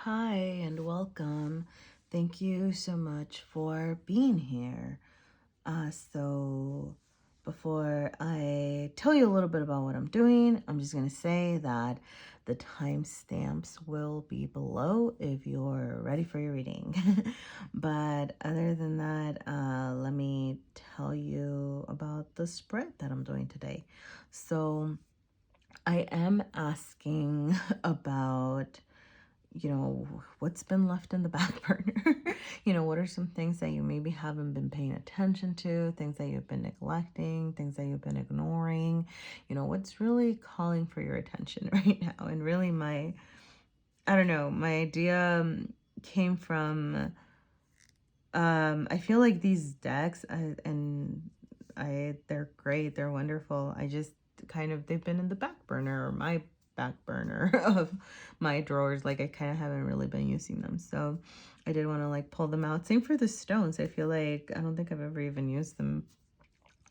Hi and welcome. Thank you so much for being here. So before I tell you a little bit about what I'm doing, I'm just going to say that the timestamps will be below if you're ready for your reading. But other than that, let me tell you about the spread that I'm doing today. So I am asking about what's been left in the back burner. What are some things that you maybe haven't been paying attention to, things that you've been neglecting, things that you've been ignoring, what's really calling for your attention right now. And really my idea came from, I feel like these decks, they're great, they're wonderful. I just they've been in the back burner, or my back burner of my drawers. Like I kind of haven't really been using them, so I did want to pull them out. Same for the stones. I feel like I don't think I've ever even used them,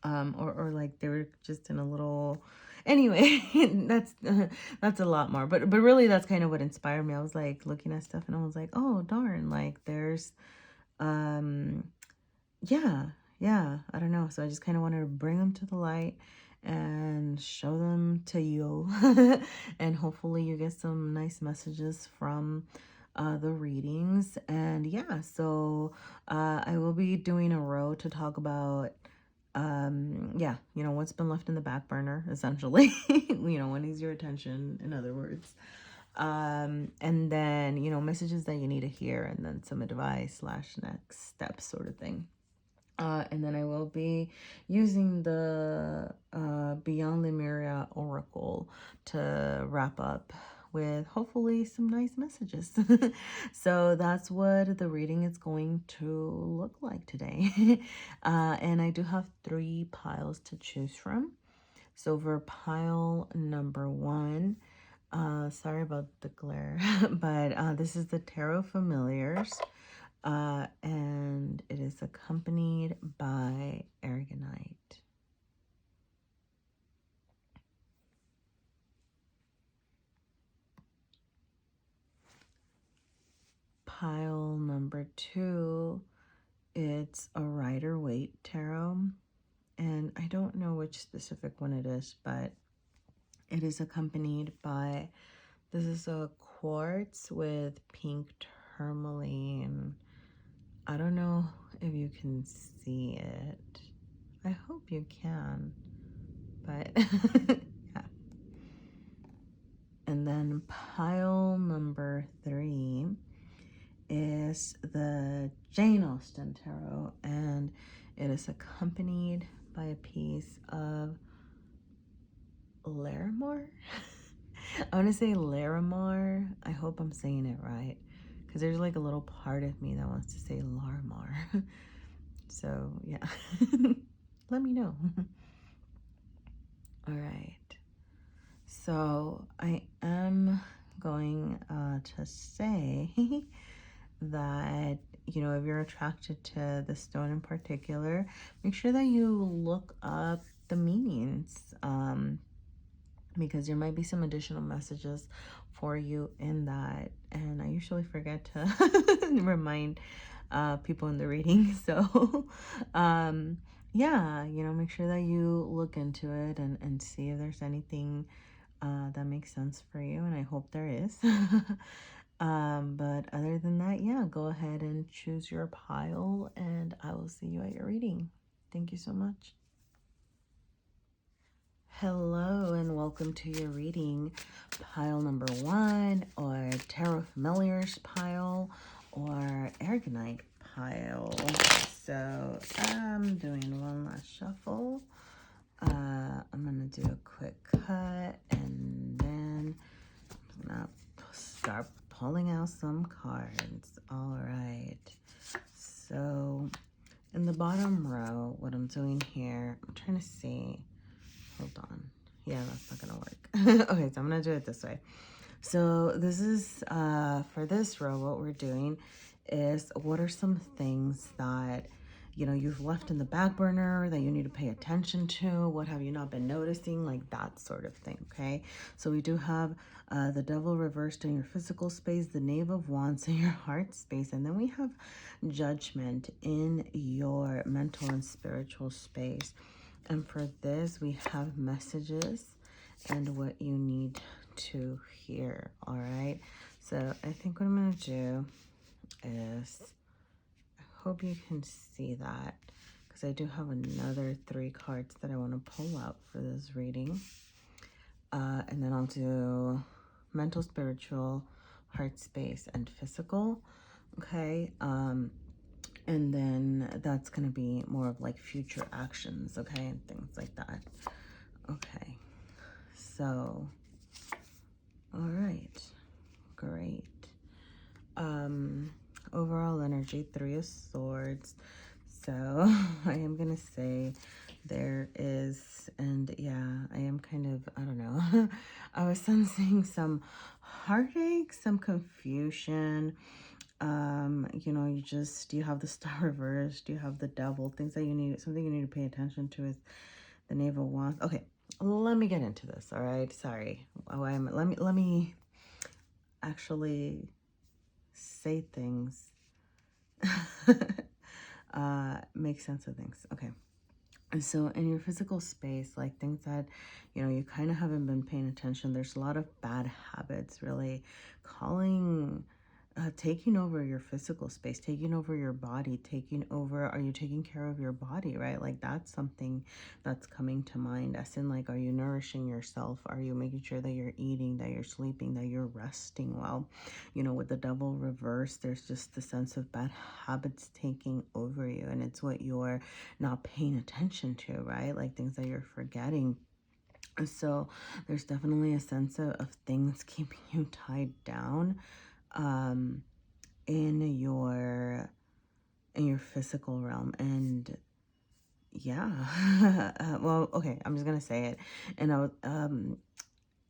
or like they were just in a little. Anyway, that's a lot more, but really that's kind of what inspired me. I was like looking at stuff and I was like, oh darn, like there's um yeah, I don't know. So I just kind of wanted to bring them to the light and show them to you. And hopefully you get some nice messages from the readings. And yeah, so I will be doing a row to talk about what's been left in the back burner, essentially. What needs your attention, in other words. And then messages that you need to hear, and then some advice / next steps sort of thing. And then I will be using the Beyond Lemuria Oracle to wrap up with hopefully some nice messages. So that's what the reading is going to look like today. And I do have 3 piles to choose from. So for pile number 1, sorry about the glare, but this is the Tarot Familiars. And it is accompanied by Aragonite. Pile number 2, it's a Rider-Waite tarot. And I don't know which specific one it is, but it is accompanied by, this is a Quartz with pink tourmaline. I don't know if you can see it. I hope you can, but yeah. And then pile number 3 is the Jane Austen tarot, and it is accompanied by a piece of Larimar. I want to say Larimar. I hope I'm saying it right, because there's like a little part of me that wants to say Larimar. So yeah, let me know. All right. So I am going to say that, if you're attracted to the stone in particular, make sure that you look up the meanings, because there might be some additional messages for you in that. And I usually forget to remind people in the reading. So yeah, make sure that you look into it and see if there's anything that makes sense for you, and I hope there is. But other than that, yeah, go ahead and choose your pile, and I will see you at your reading. Thank you so much. Hello, and welcome to your reading. Pile number 1, or Tarot Familiars pile, or Aragonite pile. So I'm doing one last shuffle. I'm gonna do a quick cut, and then I'm gonna start pulling out some cards. All right. So in the bottom row, what I'm doing here, I'm trying to see. Hold on. Yeah, that's not gonna work. Okay, so I'm gonna do it this way. So this is for this row, what we're doing is, what are some things that you know, you've left in the back burner that you need to pay attention to. What have you not been noticing? Like that sort of thing, okay? So we do have the devil reversed in your physical space, the knave of wands in your heart space, and then we have judgment in your mental and spiritual space. And for this, we have messages and what you need to hear, all right? So I think what I'm going to do is, I hope you can see that, because I do have another 3 cards that I want to pull out for this reading. And then I'll do mental, spiritual, heart space, and physical, okay? And then that's going to be more of like future actions, okay? And things like that. Okay. So, all right. Great. Overall energy, 3 of Swords. So I am going to say there is, and yeah, I am kind of, I don't know. I was sensing some heartache, some confusion. You know, you have the Star reversed, you have the Devil, things that you need, something you need to pay attention to is the Knave of Wands. Okay, let me get into this, all right? Sorry. Let me actually say things. Make sense of things. Okay. And so in your physical space, like things that, you know, you kind of haven't been paying attention, there's a lot of bad habits really taking over your physical space, taking over your body, are you taking care of your body, right? Like that's something that's coming to mind, as in like, are you nourishing yourself? Are you making sure that you're eating, that you're sleeping, that you're resting well? You know, with the Devil reversed, there's just the sense of bad habits taking over you, and it's what you're not paying attention to, right? Like things that you're forgetting. So there's definitely a sense of things keeping you tied down in your physical realm. And yeah, well, okay, I'm just gonna say it. And I was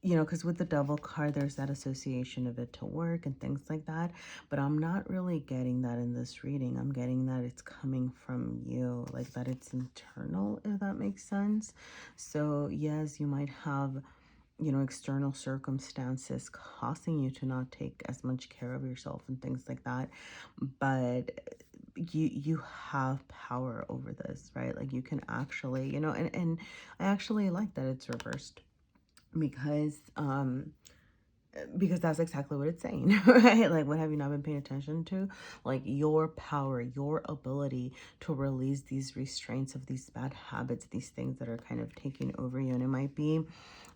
you know, because with the Devil card, there's that association of it to work and things like that. But I'm not really getting that in this reading. I'm getting that it's coming from you, like that it's internal, if that makes sense. So yes, you might have, you know, external circumstances causing you to not take as much care of yourself and things like that. But you have power over this, right? Like you can actually, you know, and I actually like that it's reversed, because that's exactly what it's saying, right? Like, what have you not been paying attention to? Like your power, your ability to release these restraints of these bad habits, these things that are kind of taking over you. And it might be,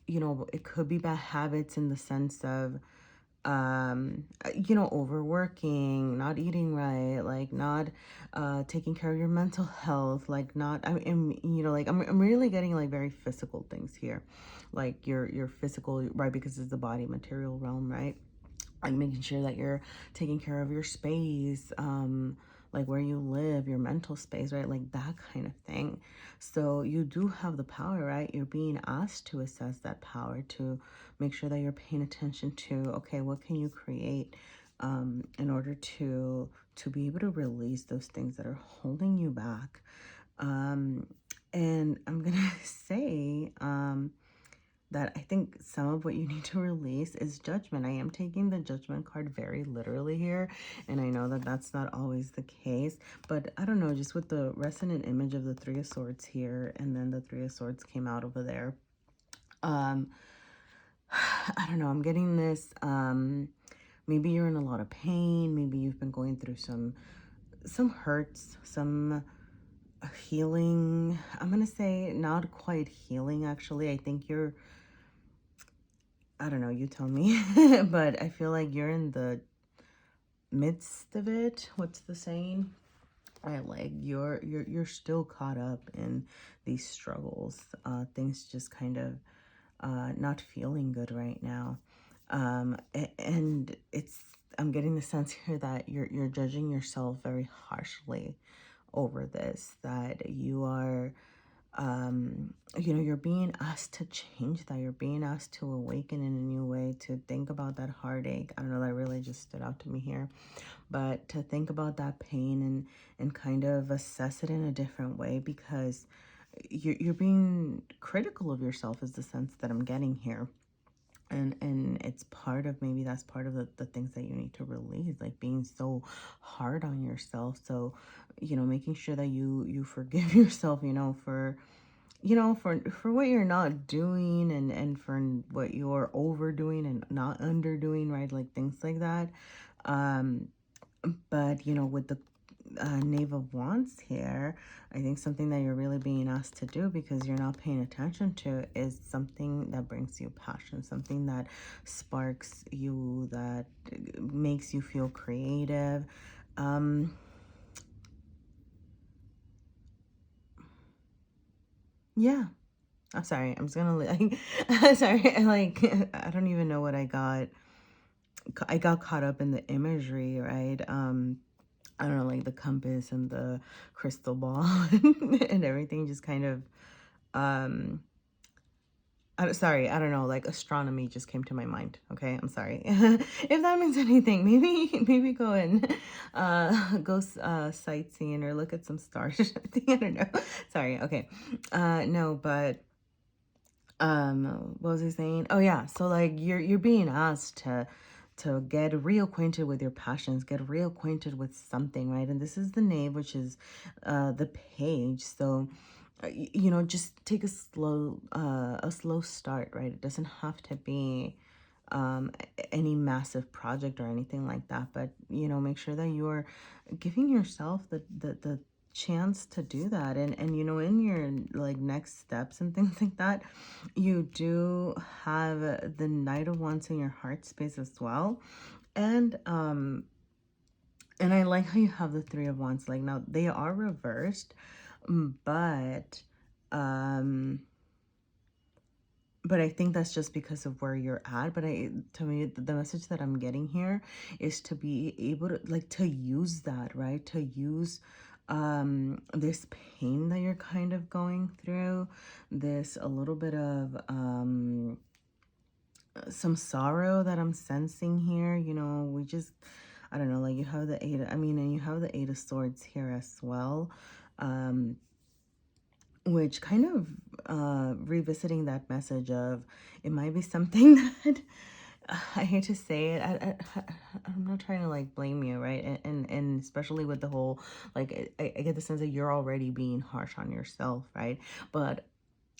you know, it could be bad habits in the sense of you know, overworking, not eating right, like not taking care of your mental health, like not, I'm you know, like I'm really getting like very physical things here, like your physical, right? Because it's the body material realm, right? Like making sure that you're taking care of your space, like where you live, your mental space, right? Like that kind of thing. So you do have the power, right? You're being asked to assess that power, to make sure that you're paying attention to, okay, what can you create in order to be able to release those things that are holding you back. And I'm gonna say that I think some of what you need to release is judgment. I am taking the Judgment card very literally here, and I know that that's not always the case, but I don't know, just with the resonant image of the 3 of Swords here, and then the 3 of Swords came out over there. I don't know, I'm getting this, maybe you're in a lot of pain, maybe you've been going through some hurts, some healing. I'm gonna say not quite healing, actually. I think you're, I don't know, you tell me, but I feel like you're in the midst of it. What's the saying? Right, like you're still caught up in these struggles. Things just kind of not feeling good right now. And it's, I'm getting the sense here that you're judging yourself very harshly over this, that you are You know, you're being asked to change that. You're being asked to awaken in a new way, to think about that heartache. I don't know, that really just stood out to me here. But to think about that pain and kind of assess it in a different way, because you're being critical of yourself is the sense that I'm getting here. And it's part of, maybe that's part of the things that you need to release, like being so hard on yourself. So, you know, making sure that you forgive yourself, you know, for, you know, for what you're not doing, and for what you're overdoing and not underdoing, right? Like things like that. um but, you know, with the Knave of Wands here, I think something that you're really being asked to do, because you're not paying attention to, is something that brings you passion, something that sparks you, that makes you feel creative. Um, yeah. I'm sorry. I'm just gonna like, sorry. Like, I don't even know what I got. I got caught up in the imagery, right? I don't know, like the compass and the crystal ball and everything just kind of, um, sorry, I don't know, like astronomy just came to my mind. Okay, I'm sorry. If that means anything, maybe go and go sightseeing or look at some stars or something. I don't know. Sorry. Okay. No, but what was I saying? Oh yeah, so like you're being asked to get reacquainted with your passions, get reacquainted with something, right? And this is the knave, which is the page. So you know, just take a slow start, right? It doesn't have to be any massive project or anything like that, but you know, make sure that you're giving yourself the chance to do that. And you know, in your like next steps and things like that, you do have the Knight of Wands in your heart space as well. And I like how you have the Three of Wands. Like, now they are reversed, but um but I think that's just because of where you're at. But to me, the message that I'm getting here is to be able to, like, to use that, right? To use this pain that you're kind of going through, this a little bit of some sorrow that I'm sensing here. You know, we just, I don't know, like you have the eight, I mean, and you have the Eight of Swords here as well. Which kind of revisiting that message of, it might be something that I hate to say it, I'm not trying to like blame you, right? And especially with the whole, like, I get the sense that you're already being harsh on yourself, right? But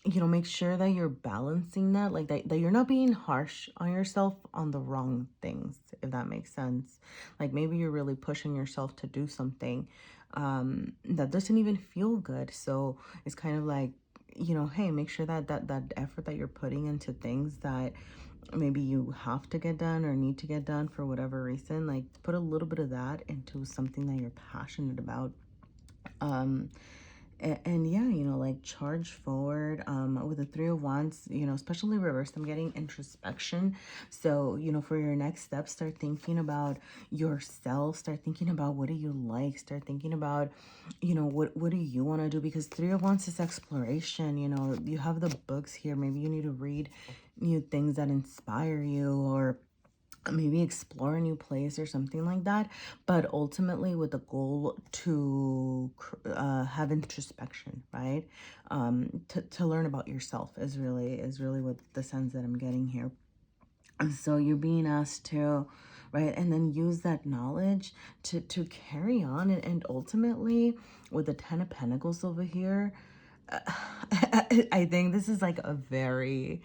you know, make sure that you're balancing that, like that you're not being harsh on yourself on the wrong things, if that makes sense. Like maybe you're really pushing yourself to do something that doesn't even feel good. So it's kind of like, you know, hey, make sure that that effort that you're putting into things that maybe you have to get done or need to get done for whatever reason, like put a little bit of that into something that you're passionate about. um and yeah, you know, like charge forward with the Three of Wands, you know, especially reversed, I'm getting introspection. So, you know, for your next step, start thinking about yourself, start thinking about what do you like, start thinking about, you know, what do you want to do, because Three of Wands is exploration. You know, you have the books here, maybe you need to read new things that inspire you, or maybe explore a new place or something like that, but ultimately with the goal to have introspection, right? To learn about yourself is really what the sense that I'm getting here. And so you're being asked to, right, and then use that knowledge to carry on, and ultimately with the Ten of Pentacles over here, I think this is like a very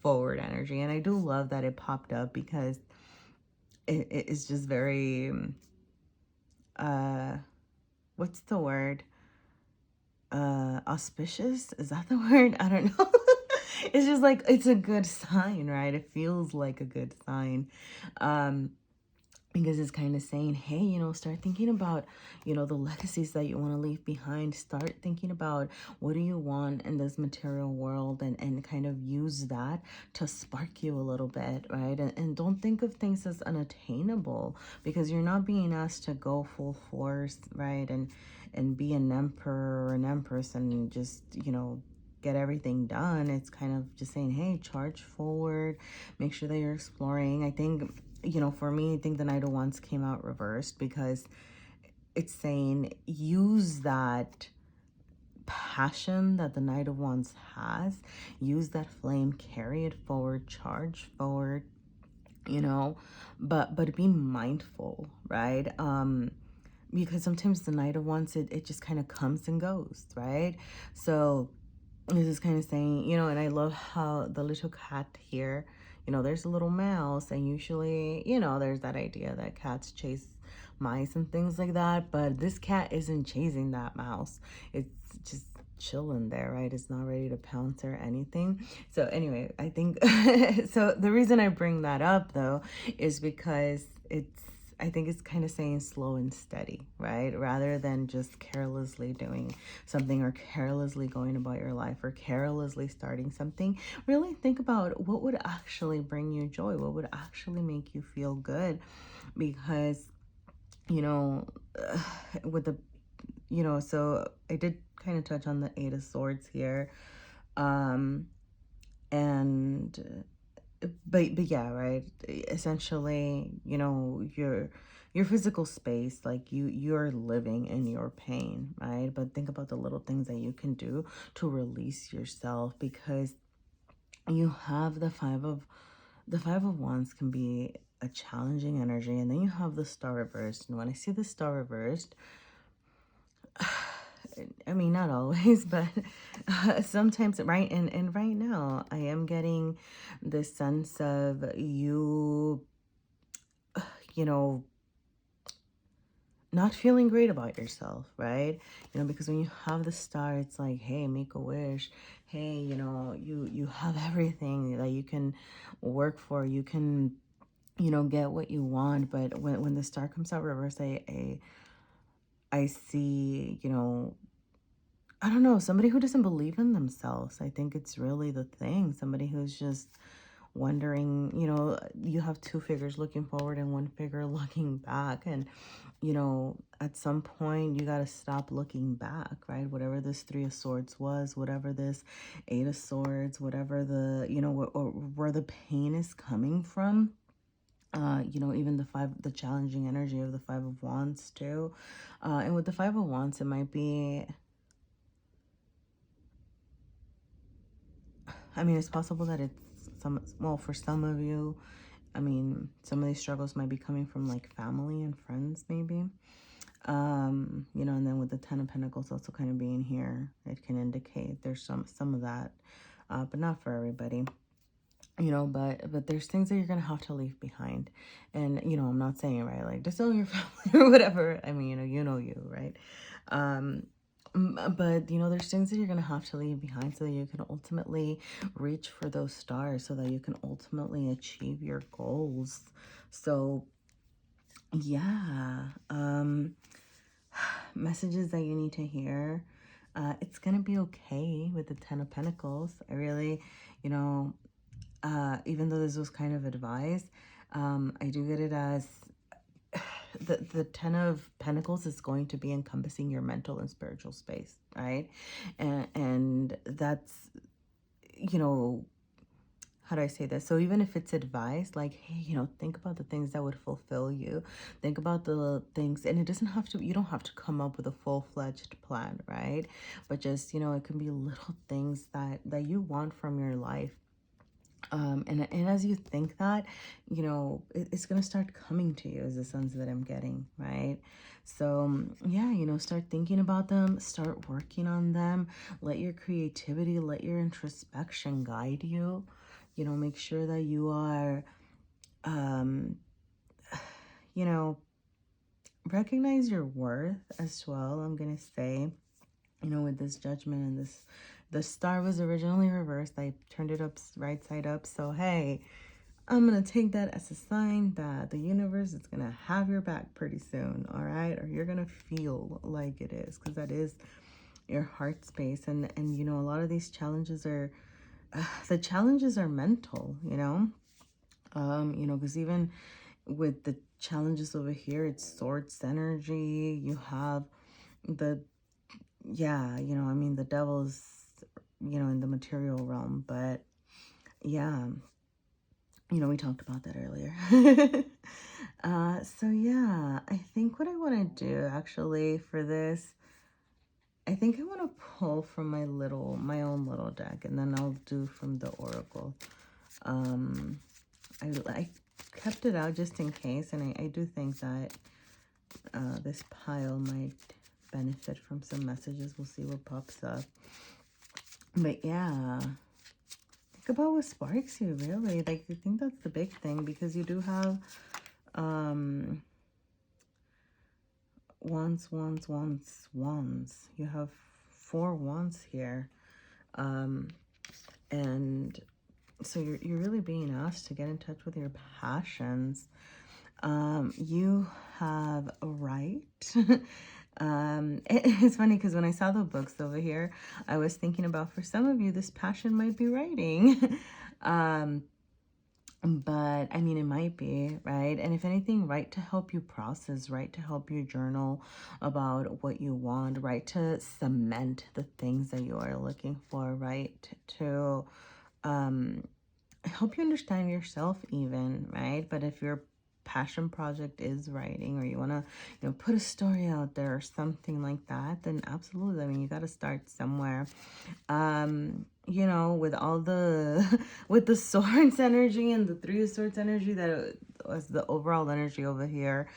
forward energy, and I do love that it popped up, because it is just very uh what's the word, auspicious, is that the word? I don't know. It's just like, it's a good sign, right? It feels like a good sign. um because it's kind of saying, hey, start thinking about, the legacies that you want to leave behind. Start thinking about what do you want in this material world, and kind of use that to spark you a little bit, right? And don't think of things as unattainable, because you're not being asked to go full force, right? And be an emperor or an empress and just, get everything done. It's kind of just saying, hey, charge forward, make sure that you're exploring. I think, for me, I think the Knight of Wands came out reversed, because it's saying use that passion that the Knight of Wands has, use that flame, carry it forward, charge forward, but be mindful, right? Because sometimes the Knight of Wands, it just kind of comes and goes, right? So this is kind of saying, and I love how the little cat here, there's a little mouse, and usually, there's that idea that cats chase mice and things like that, but this cat isn't chasing that mouse. It's just chilling there, right? It's not ready to pounce or anything. So anyway, I think, so the reason I bring that up though, is because I think it's kind of saying slow and steady, right? Rather than just carelessly doing something, or carelessly going about your life, or carelessly starting something. Really think about what would actually bring you joy, what would actually make you feel good. Because, with the, so I did kind of touch on the Eight of Swords here. And but yeah, right, essentially, your physical space, like you're living in your pain, right? But think about the little things that you can do to release yourself, because you have the five of wands can be a challenging energy, and then you have the star reversed. And when I see the star reversed, I mean, not always, but sometimes, right? And right now, I am getting this sense of you, you know, not feeling great about yourself, right? Because when you have the star, it's like, hey, make a wish. Hey, you have everything that you can work for. You can, get what you want. But when the star comes out reverse, I see, I don't know, somebody who doesn't believe in themselves. I think it's really the thing. Somebody who's just wondering, you have two figures looking forward and one figure looking back. And, at some point you got to stop looking back, right? Whatever this Three of Swords was, whatever this Eight of Swords, whatever the, or where the pain is coming from. Even the challenging energy of the Five of Wands too. And with the Five of Wands, it might be, I mean, it's possible that it's for some of you, I mean, some of these struggles might be coming from like family and friends, maybe. And then with the Ten of Pentacles also kind of being here, it can indicate there's some of that, but not for everybody. But there's things that you're gonna have to leave behind. And I'm not saying, right, like disown your family or whatever. I mean, you, right? But there's things that you're gonna have to leave behind, so that you can ultimately reach for those stars, so that you can ultimately achieve your goals. So yeah, messages that you need to hear. It's gonna be okay with the Ten of Pentacles. I really, even though this was kind of advice, I do get it as the Ten of Pentacles is going to be encompassing your mental and spiritual space, right? And that's, how do I say this? So even if it's advice, like, hey, think about the things that would fulfill you. Think about the things, and it doesn't have to, you don't have to come up with a full-fledged plan, right? But just, it can be little things that you want from your life. And as you think that, it's going to start coming to you, as the sense that I'm getting, right? So, yeah, start thinking about them, start working on them, let your creativity, let your introspection guide you, make sure that you are, recognize your worth as well, I'm going to say. With this Judgment and the star was originally reversed. I turned it up right side up. So, hey, I'm going to take that as a sign that the universe is going to have your back pretty soon, all right? Or you're going to feel like it is, because that is your heart space. And you know, a lot of these challenges are, the challenges are mental, you know? You know, because even with the challenges over here, it's swords energy. You have the, yeah, you know, I mean, the devil's, you know, in the material realm, but yeah, you know, we talked about that earlier. So yeah, I think what I want to do actually for this, I think I want to pull from my own little deck, and then I'll do from the oracle. I kept it out just in case, and I do think that this pile might benefit from some messages. We'll see what pops up. But yeah, think about what sparks you, really. Like, I think that's the big thing, because you do have wands. You have 4 wands here. And so you're really being asked to get in touch with your passions. You have a right. It's funny because when I saw the books over here, I was thinking about, for some of you, this passion might be writing. But I mean, it might be, right? And if anything, write to help you process, write to help you journal about what you want, write to cement the things that you are looking for, right? To help you understand yourself even, right? But if your passion project is writing, or you want to, you know, put a story out there or something like that, then absolutely. I mean, you got to start somewhere. You know, with all the with the swords energy and the 3 of swords energy, that was the overall energy over here.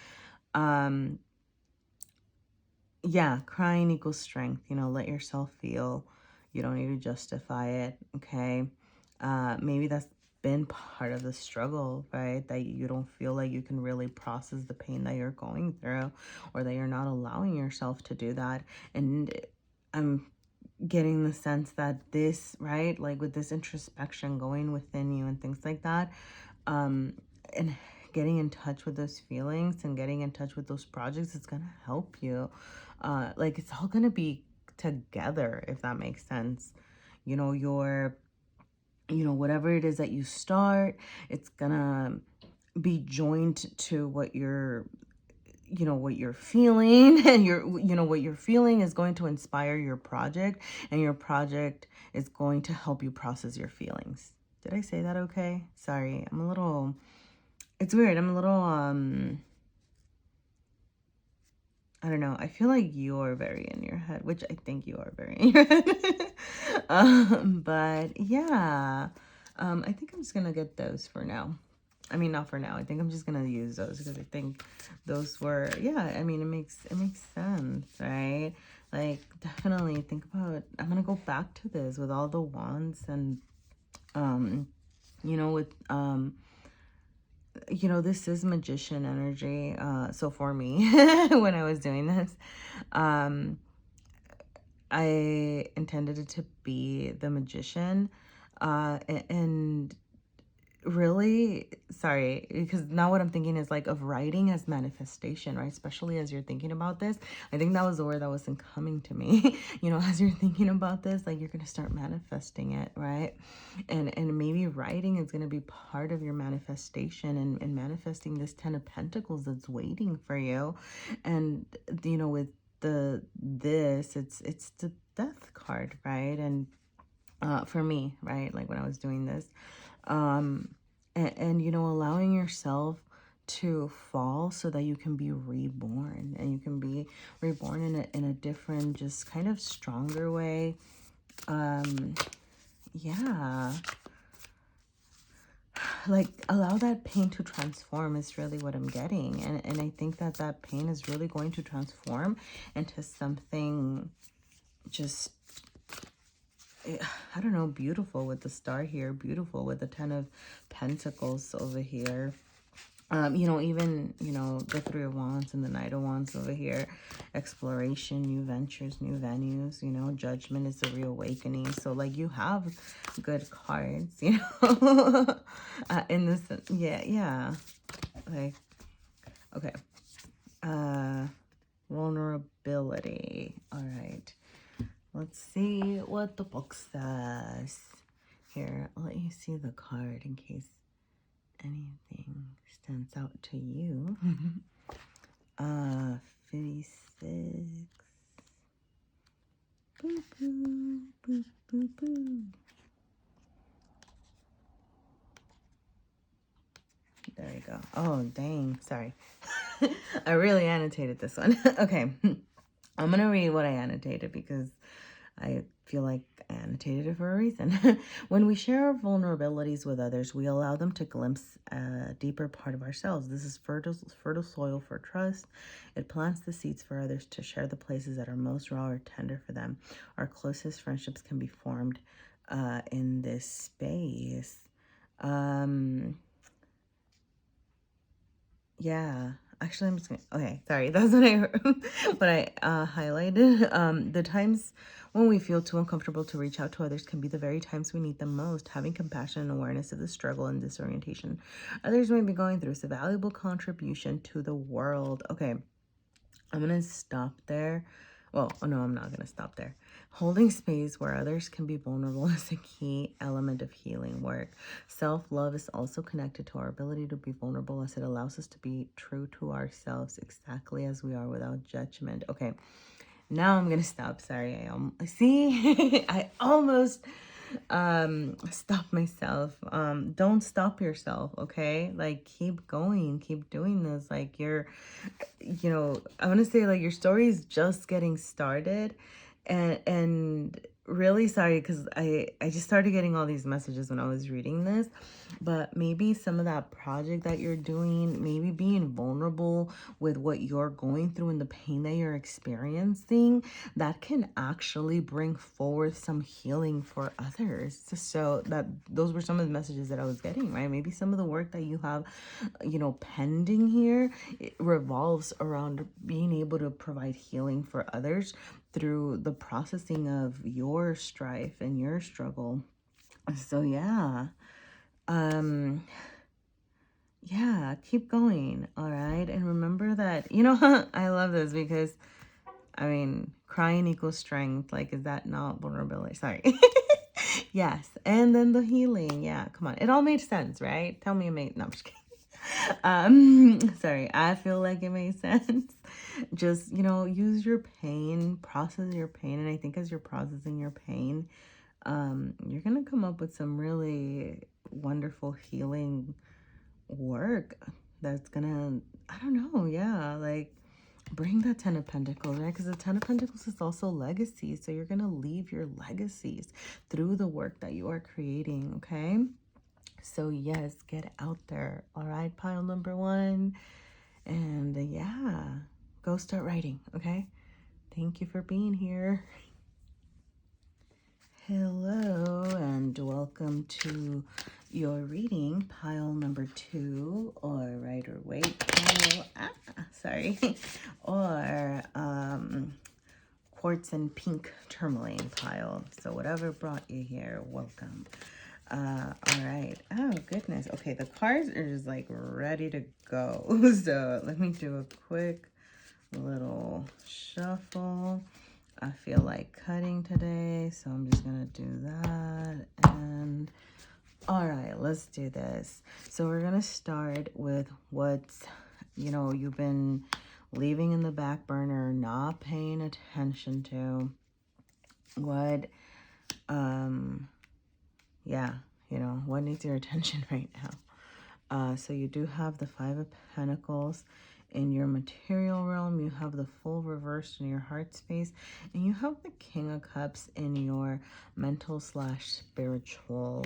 Yeah, crying equals strength. You know, let yourself feel. You don't need to justify it, okay? Maybe that's been part of the struggle, right? That you don't feel like you can really process the pain that you're going through, or that you're not allowing yourself to do that. And I'm getting the sense that this, right, like with this introspection going within you and things like that, and getting in touch with those feelings and getting in touch with those projects, it's gonna help you. Like, it's all gonna be together, if that makes sense. You know, whatever it is that you start, it's gonna be joined to what you're feeling, and what you're feeling is going to inspire your project, and your project is going to help you process your feelings. Did I say that okay? Sorry, it's weird. I'm a little, I don't know. I feel like you're very in your head, which I think you are very in your head. But yeah, I think I'm just gonna get those for now. I mean, not for now. I think I'm just gonna use those, because I think those were, yeah, I mean, it makes sense, right? Like, definitely think about, I'm gonna go back to this with all the wands, and with this is magician energy. So for me, when I was doing this, I intended it to be the magician, and really, sorry, because now what I'm thinking is like of writing as manifestation, right? Especially as you're thinking about this. I think that was the word that wasn't coming to me. As you're thinking about this, like, you're going to start manifesting it, right? And maybe writing is going to be part of your manifestation, and manifesting this 10 of Pentacles that's waiting for you. And, with it's the Death card, right? And for me, right, like when I was doing this, and allowing yourself to fall so that you can be reborn, and you can be reborn in a different, just kind of stronger way. Yeah, like, allow that pain to transform is really what I'm getting. And I think that pain is really going to transform into something just, I don't know, beautiful with the star here, beautiful with the 10 of Pentacles over here. Even, the Three of Wands and the Knight of Wands over here. Exploration, new ventures, new venues, judgment is the reawakening. So, like, you have good cards, in this, yeah. Like, okay. Vulnerability. All right. Let's see what the book says. Here, I'll let you see the card in case anything stands out to you. 56. Boop, boop, boop, boop, boop. There we go. Oh, dang. Sorry. I really annotated this one. Okay. I'm going to read what I annotated because I feel like I annotated it for a reason. When we share our vulnerabilities with others, we allow them to glimpse a deeper part of ourselves. This is fertile soil for trust. It plants the seeds for others to share the places that are most raw or tender for them. Our closest friendships can be formed in this space. Yeah. Actually, I'm just gonna, okay, sorry. That's what I highlighted. The times when we feel too uncomfortable to reach out to others can be the very times we need them most. Having compassion and awareness of the struggle and disorientation others may be going through is a valuable contribution to the world. Okay, I'm gonna stop there. Well, oh no, I'm not gonna stop there. Holding space where others can be vulnerable is a key element of healing work. Self-love is also connected to our ability to be vulnerable, as it allows us to be true to ourselves exactly as we are without judgment. Okay, now I'm gonna stop. Sorry, I almost stop myself. Don't stop yourself, okay? Like, keep going, keep doing this. Like, I want to say, like, your story is just getting started. And really sorry, because I just started getting all these messages when I was reading this. But maybe some of that project that you're doing, maybe being vulnerable with what you're going through and the pain that you're experiencing, that can actually bring forward some healing for others. So those were some of the messages that I was getting, right? Maybe some of the work that you have, pending here, it revolves around being able to provide healing for others through the processing of your strife and your struggle. So yeah. Yeah, keep going. All right. And remember that, I love this because, crying equals strength. Like, is that not vulnerability? Sorry. Yes. And then the healing. Yeah, come on. It all made sense, right? Tell me it made, no, I'm just kidding. Sorry. I feel like it made sense. Just, use your pain, process your pain. And I think as you're processing your pain, you're going to come up with some really wonderful healing work that's gonna, I don't know, yeah, like, bring that Ten of Pentacles, right? Because the Ten of Pentacles is also legacy. So you're gonna leave your legacies through the work that you are creating, okay? So yes, get out there. All right, pile number one. And yeah, go start writing, okay? Thank you for being here. Hello and welcome to your reading, pile number 2, or Rider Waite pile, or Quartz and Pink Tourmaline pile. So whatever brought you here, welcome. All right. Oh goodness. Okay, the cards are just like ready to go. So let me do a quick little shuffle. I feel like cutting today, so I'm just gonna do that. And all right, let's do this. So we're gonna start with what's, you've been leaving in the back burner, not paying attention to. What, what needs your attention right now? So you do have the Five of Pentacles in your material realm. You have the Fool reversed in your heart space, and you have the King of Cups in your mental / spiritual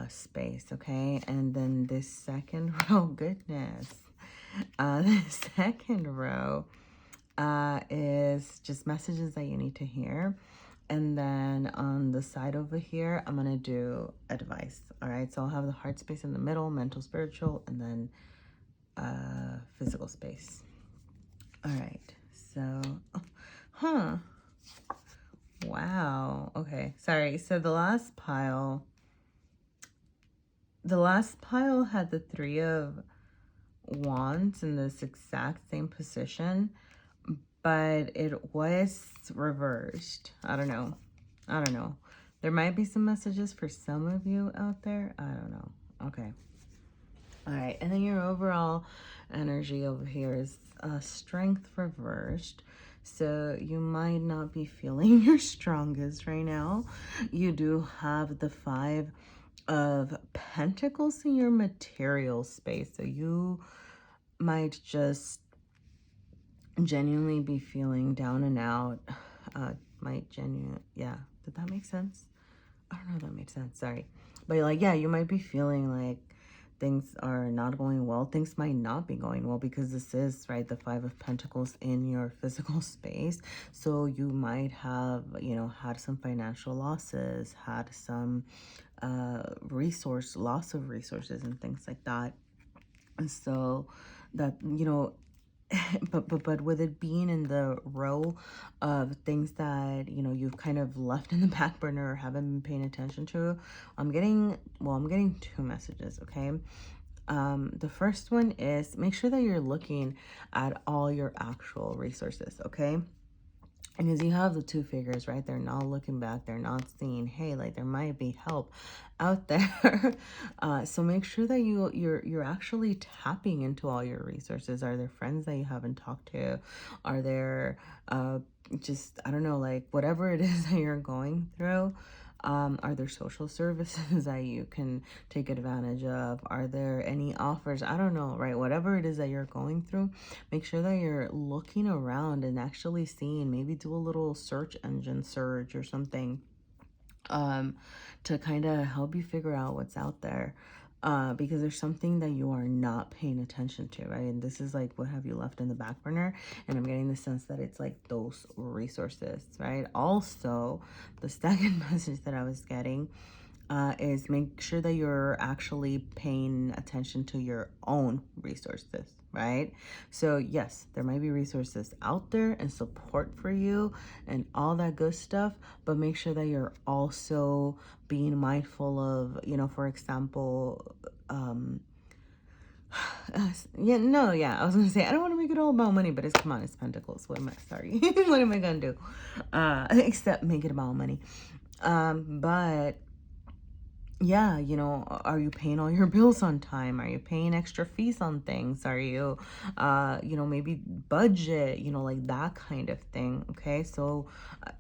space, okay? And then this second row, goodness, the second row is just messages that you need to hear. And then on the side over here, I'm gonna do advice. All right, so I'll have the heart space in the middle, mental, spiritual, and then physical space. All right, so, huh. Wow. Okay, sorry. So the last pile had the Three of Wands in this exact same position, but it was reversed. I don't know. There might be some messages for some of you out there. I don't know. Okay. All right. And then your overall energy over here is strength reversed. So you might not be feeling your strongest right now. You do have the Five of Pentacles in your material space. So you might just genuinely be feeling down and out. Yeah, did that make sense? I don't know if that made sense, sorry. But like, yeah, you might be feeling like things are not going well. Things might not be going well because this is, right, the Five of Pentacles in your physical space. So you might have, you know, had some financial losses, had some loss of resources and things like that. And so that, you know, but with it being in the row of things that, you know, you've kind of left in the back burner or haven't been paying attention to, I'm getting two messages, okay? The first one is make sure that you're looking at all your actual resources, okay? Because you have the Two Figures, right? They're not looking back. They're not seeing, hey, like there might be help out there. So make sure that you're actually tapping into all your resources. Are there friends that you haven't talked to? Are there just, I don't know, like whatever it is that you're going through? Are there social services that you can take advantage of? Are there any offers? I don't know, right? Whatever it is that you're going through, make sure that you're looking around and actually seeing, maybe do a little search engine search or something to kind of help you figure out what's out there. Because there's something that you are not paying attention to, right? And this is like, what have you left in the back burner? And I'm getting the sense that it's like those resources, right? Also, the second message that I was getting is make sure that you're actually paying attention to your own resources, right? So yes, there might be resources out there and support for you and all that good stuff, but make sure that you're also being mindful of, you know, for example, I was gonna say, I don't want to make it all about money, but come on, it's Pentacles. What am I, sorry, what am I gonna do? Except make it about money. But yeah, you know, are you paying all your bills on time? Are you paying extra fees on things? Are you, you know, maybe budget, you know, like that kind of thing. Okay. So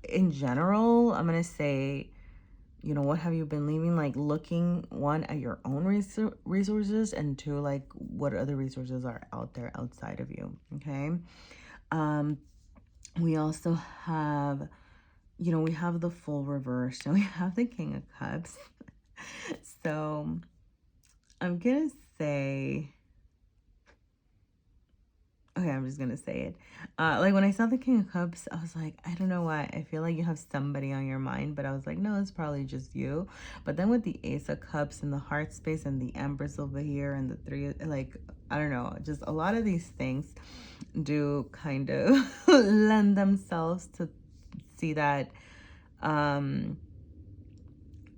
in general, I'm going to say, you know, what have you been leaving? Like looking, one, at your own resources, and two, like what other resources are out there outside of you. Okay. We also have, you know, we have the Full reverse, and we have the King of Cups. So I'm gonna say, okay, I'm just gonna say it. Like when I saw the King of Cups, I was like, I don't know why. I feel like you have somebody on your mind, but I was like, no, it's probably just you. But then with the Ace of Cups and the heart space and the Empress over here and the three, like, I don't know, just a lot of these things do kind of lend themselves to see that,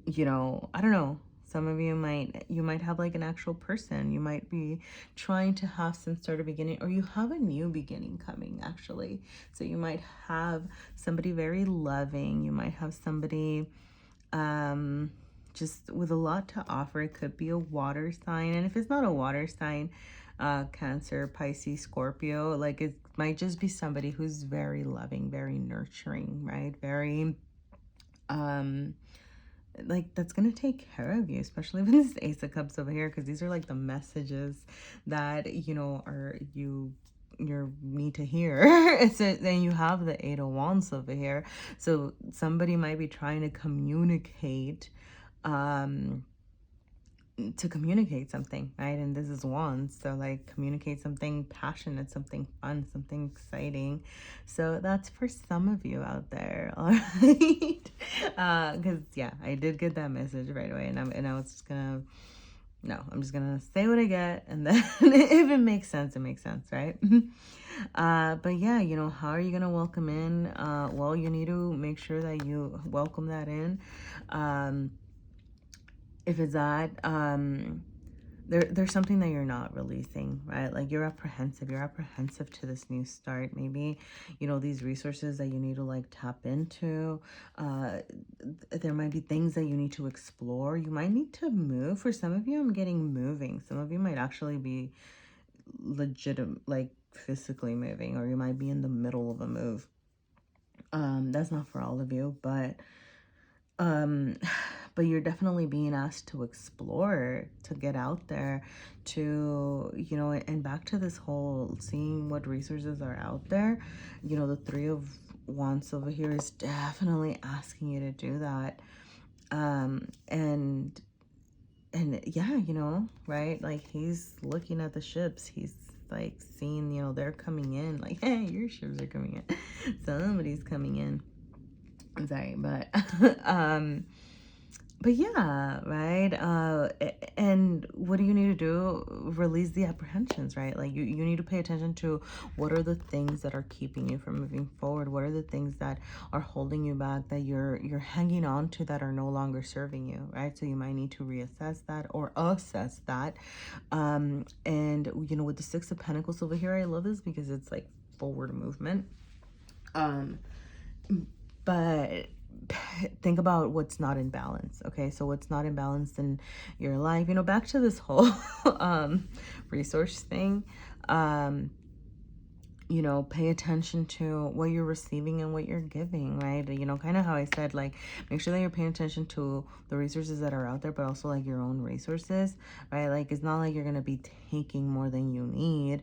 you know, I don't know. Some of you might have like an actual person. You might be trying to have some sort of beginning, or you have a new beginning coming actually. So you might have somebody very loving. You might have somebody just with a lot to offer. It could be a water sign. And if it's not a water sign, Cancer, Pisces, Scorpio, like it might just be somebody who's very loving, very nurturing, right? Very, like that's gonna take care of you, especially with this Ace of Cups over here, because these are like the messages that, you know, are you need to hear. Then you have the Eight of Wands over here, so somebody might be trying to communicate something, right? And this is Wands, so like communicate something passionate, something fun, something exciting. So that's for some of you out there. All right. Because yeah, I did get that message right away, and I was just gonna No, I'm just gonna say what I get, and then if it makes sense, it makes sense, right? But yeah, how are you gonna welcome in? Well, you need to make sure that you welcome that in. Um, if it's that, there's something that you're not releasing, right? Like you're apprehensive to this new start. Maybe these resources that you need to like tap into. There might be things that you need to explore. You might need to move. For some of you, I'm getting moving. Some of you might actually be legitimate, like physically moving, or you might be in the middle of a move. That's not for all of you, but um but you're definitely being asked to explore, to get out there, to and back to this whole seeing what resources are out there. The Three of Wands over here is definitely asking you to do that. And yeah, right, like he's looking at the ships. He's like seeing, they're coming in, like, hey, your ships are coming in. Somebody's coming in. I'm sorry, but but yeah, right. And what do you need to do? Release the apprehensions, right? Like you need to pay attention to what are the things that are keeping you from moving forward. What are the things that are holding you back, that you're hanging on to, that are no longer serving you, right? So you might need to reassess that or assess that. And with the Six of Pentacles over here, I love this because it's like forward movement. But think about what's not in balance. Okay, so what's not in balance in your life, back to this whole resource thing. Pay attention to what you're receiving and what you're giving, right? Kind of how I said, like, make sure that you're paying attention to the resources that are out there, but also like your own resources, right? Like, it's not like you're gonna be taking more than you need,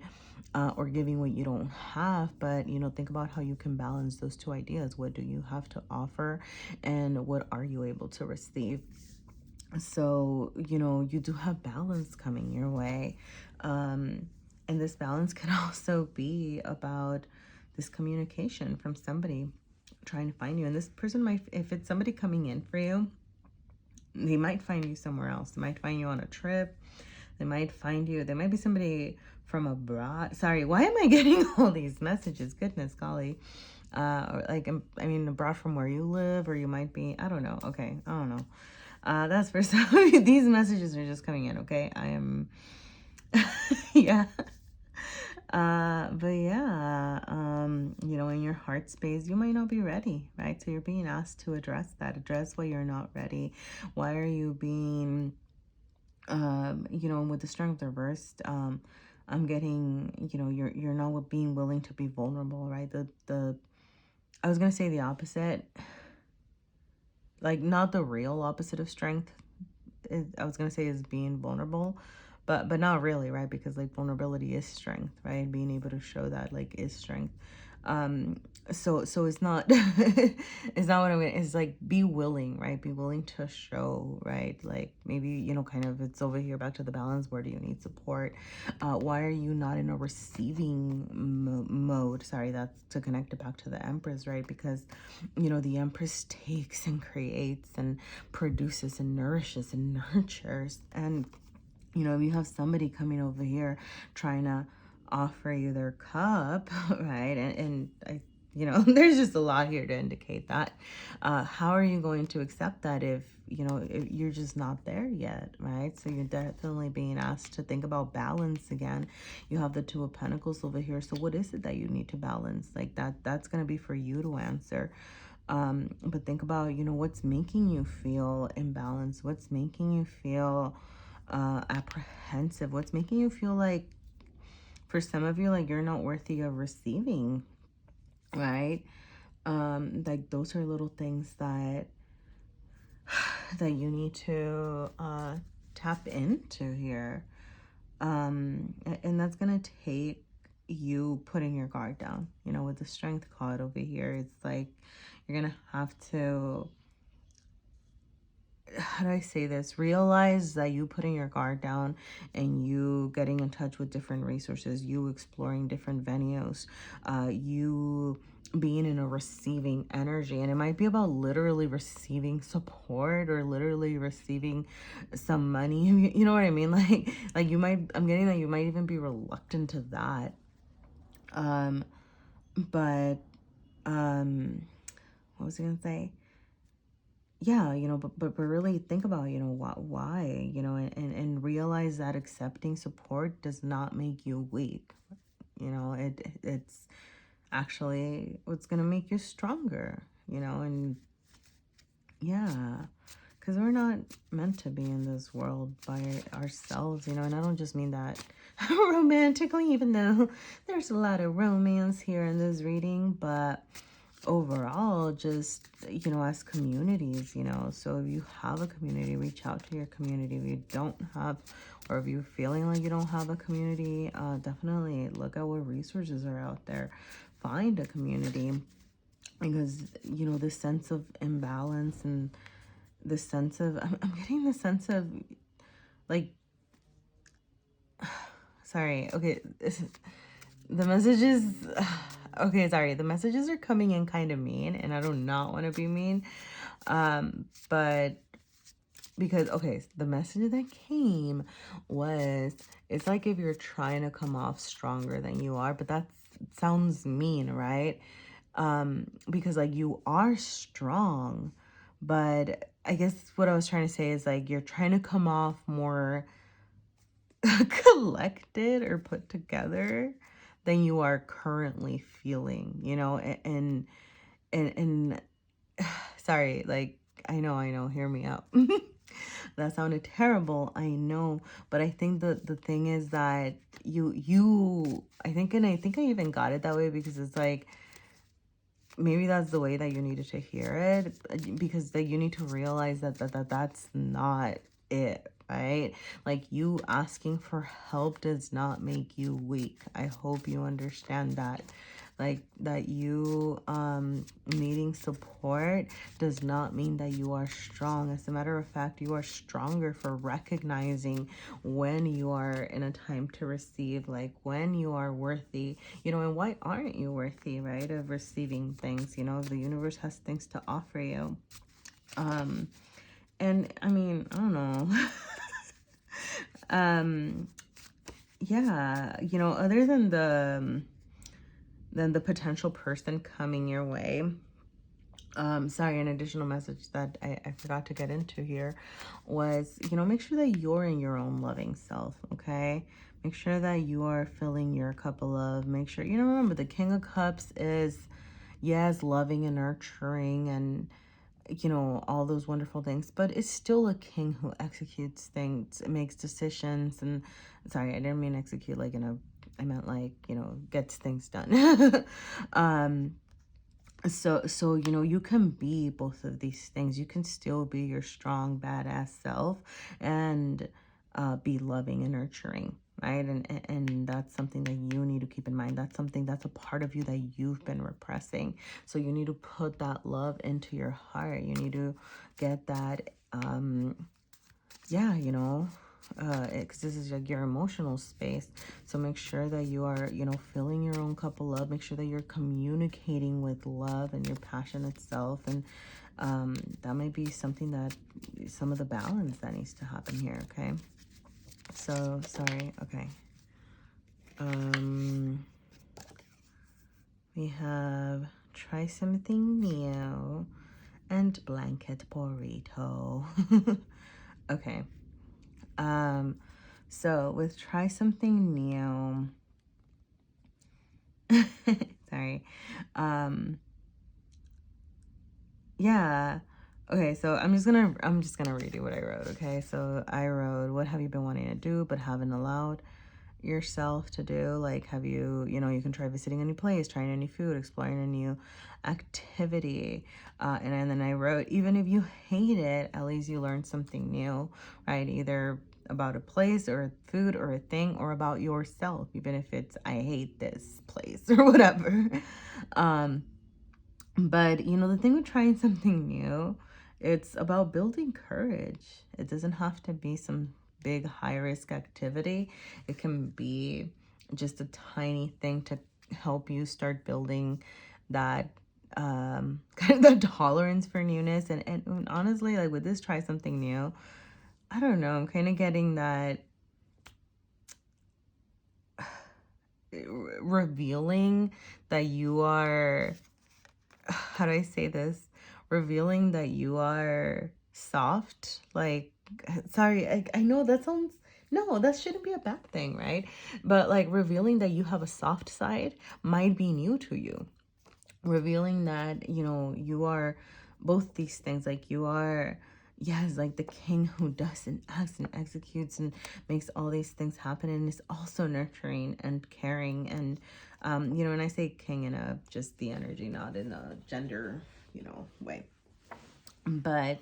or giving what you don't have, but think about how you can balance those two ideas. What do you have to offer, and what are you able to receive? So you do have balance coming your way. And this balance can also be about this communication from somebody trying to find you. And this person might, if it's somebody coming in for you, they might find you somewhere else. They might find you on a trip. They might find you. There might be somebody from abroad. Sorry, why am I getting all these messages? Goodness golly. Or like, I mean, abroad from where you live, or you might be, I don't know. Okay, I don't know. That's for some of you. These messages are just coming in, okay? I am, yeah. But yeah, in your heart space, you might not be ready, right? So you're being asked to address that. Address why you're not ready. Why are you being, with the strength reversed, I'm getting, you're not being willing to be vulnerable, right? I was gonna say the opposite, like not the real opposite of strength. I was gonna say is being vulnerable, but not really, right? Because like vulnerability is strength, right? Being able to show that like is strength. So it's not it's not what I'm gonna, it's like be willing, right? Be willing to show, right? Like maybe kind of, it's over here back to the balance. Where do you need support? Why are you not in a receiving mode? Sorry, that's to connect it back to the Empress, right? Because the Empress takes and creates and produces and nourishes and nurtures. And if you have somebody coming over here trying to offer you their cup, right? And I, there's just a lot here to indicate that. How are you going to accept that if you're just not there yet, right? So you're definitely being asked to think about balance again. You have the Two of Pentacles over here. So what is it that you need to balance? Like that's going to be for you to answer. But think about, what's making you feel imbalanced? What's making you feel apprehensive? What's making you feel like, for some of you, like you're not worthy of receiving, right? Like those are little things that you need to tap into here. And that's gonna take you putting your guard down. With the Strength card over here, it's like you're gonna have to how do I say this? Realize that you putting your guard down and you getting in touch with different resources, you exploring different venues, you being in a receiving energy. And it might be about literally receiving support or literally receiving some money. You know what I mean? Like you might, I'm getting that you might even be reluctant to that. But what was I gonna say? Yeah, but really think about, why, and realize that accepting support does not make you weak. It's actually what's gonna make you stronger, and yeah, because we're not meant to be in this world by ourselves, and I don't just mean that romantically, even though there's a lot of romance here in this reading, but overall, just, as communities, so if you have a community, reach out to your community. If you don't have, or if you're feeling like you don't have a community, definitely look at what resources are out there. Find a community, because, the sense of imbalance and the sense of, I'm getting the sense of, like, sorry, okay, the messages, okay, sorry, the messages are coming in kind of mean, and I do not want to be mean, but because, okay, the message that came was, it's like if you're trying to come off stronger than you are, but that sounds mean, right? Because, like, you are strong, but I guess what I was trying to say is, like, you're trying to come off more collected or put together than you are currently feeling, and sorry, like, I know, hear me out. That sounded terrible, I know, but I think the thing is that I think, and I think I even got it that way because it's like, maybe that's the way that you needed to hear it, because that you need to realize that's not it, right? Like, you asking for help does not make you weak. I hope you understand that. Like, that you needing support does not mean that you are strong. As a matter of fact, you are stronger for recognizing when you are in a time to receive, like when you are worthy, and why aren't you worthy, right, of receiving things. The universe has things to offer you. And I mean, I don't know. Yeah, other than the potential person coming your way. Sorry, an additional message that I forgot to get into here was, make sure that you're in your own loving self, okay? Make sure that you are filling your cup of love. Make sure, remember, the King of Cups is, yes, loving and nurturing and, all those wonderful things, but it's still a king who executes things, makes decisions, and, sorry, I didn't mean execute like I meant like, gets things done. So you can be both of these things. You can still be your strong, badass self and be loving and nurturing, right? And that's something that you need to keep in mind. That's a part of you that you've been repressing. So you need to put that love into your heart. You need to get that, yeah, because this is like your emotional space. So make sure that you are, filling your own cup of love. Make sure that you're communicating with love and your passionate self. And that might be something that, some of the balance that needs to happen here, okay? So, sorry, okay. We have try something new and blanket burrito. Okay. So with try something new, sorry. Yeah. Okay, so I'm just gonna read you what I wrote, okay? So I wrote, what have you been wanting to do but haven't allowed yourself to do? Like, have you, you can try visiting a new place, trying a new food, exploring a new activity. And then I wrote, even if you hate it, at least you learned something new, right? Either about a place or a food or a thing, or about yourself, even if it's, I hate this place or whatever. But the thing with trying something new It's about building courage. It doesn't have to be some big high risk activity. It can be just a tiny thing to help you start building that kind of the tolerance for newness. And honestly, like with this try something new, I don't know, I'm kind of getting that revealing that you are, how do I say this? Revealing that you are soft. Like, sorry, I know that sounds, no, that shouldn't be a bad thing, right? But like revealing that you have a soft side might be new to you. Revealing that, you know, you are both these things. Like you are, yes, like the king who does and acts and executes and makes all these things happen, and is also nurturing and caring. And you know, when I say king in a just the energy, not in a gender, you know, way, but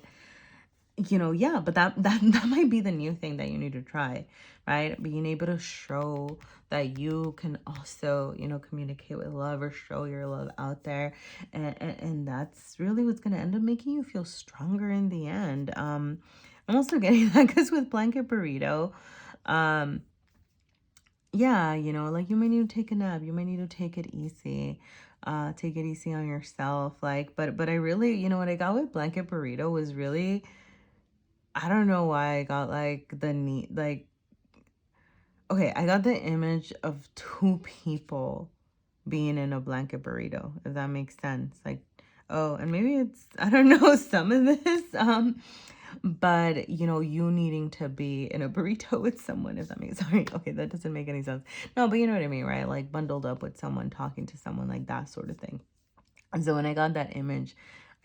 you know, yeah, but that might be the new thing that you need to try, right? Being able to show that you can also, you know, communicate with love or show your love out there. And that's really what's going to end up making you feel stronger in the end. I'm also getting that because with blanket burrito, um yeah, you know, like you may need to take a nap, you may need to take it easy on yourself. Like, but I really, you know, what I got with blanket burrito was really, I don't know why I got like the need, like, okay, I got the image of two people being in a blanket burrito, if that makes sense. Like, oh, and maybe it's, I don't know, some of this, but you know, you needing to be in a burrito with someone, if that makes, sorry, okay, that doesn't make any sense. No, but you know what I mean, right? Like bundled up with someone, talking to someone, like that sort of thing. And so when I got that image,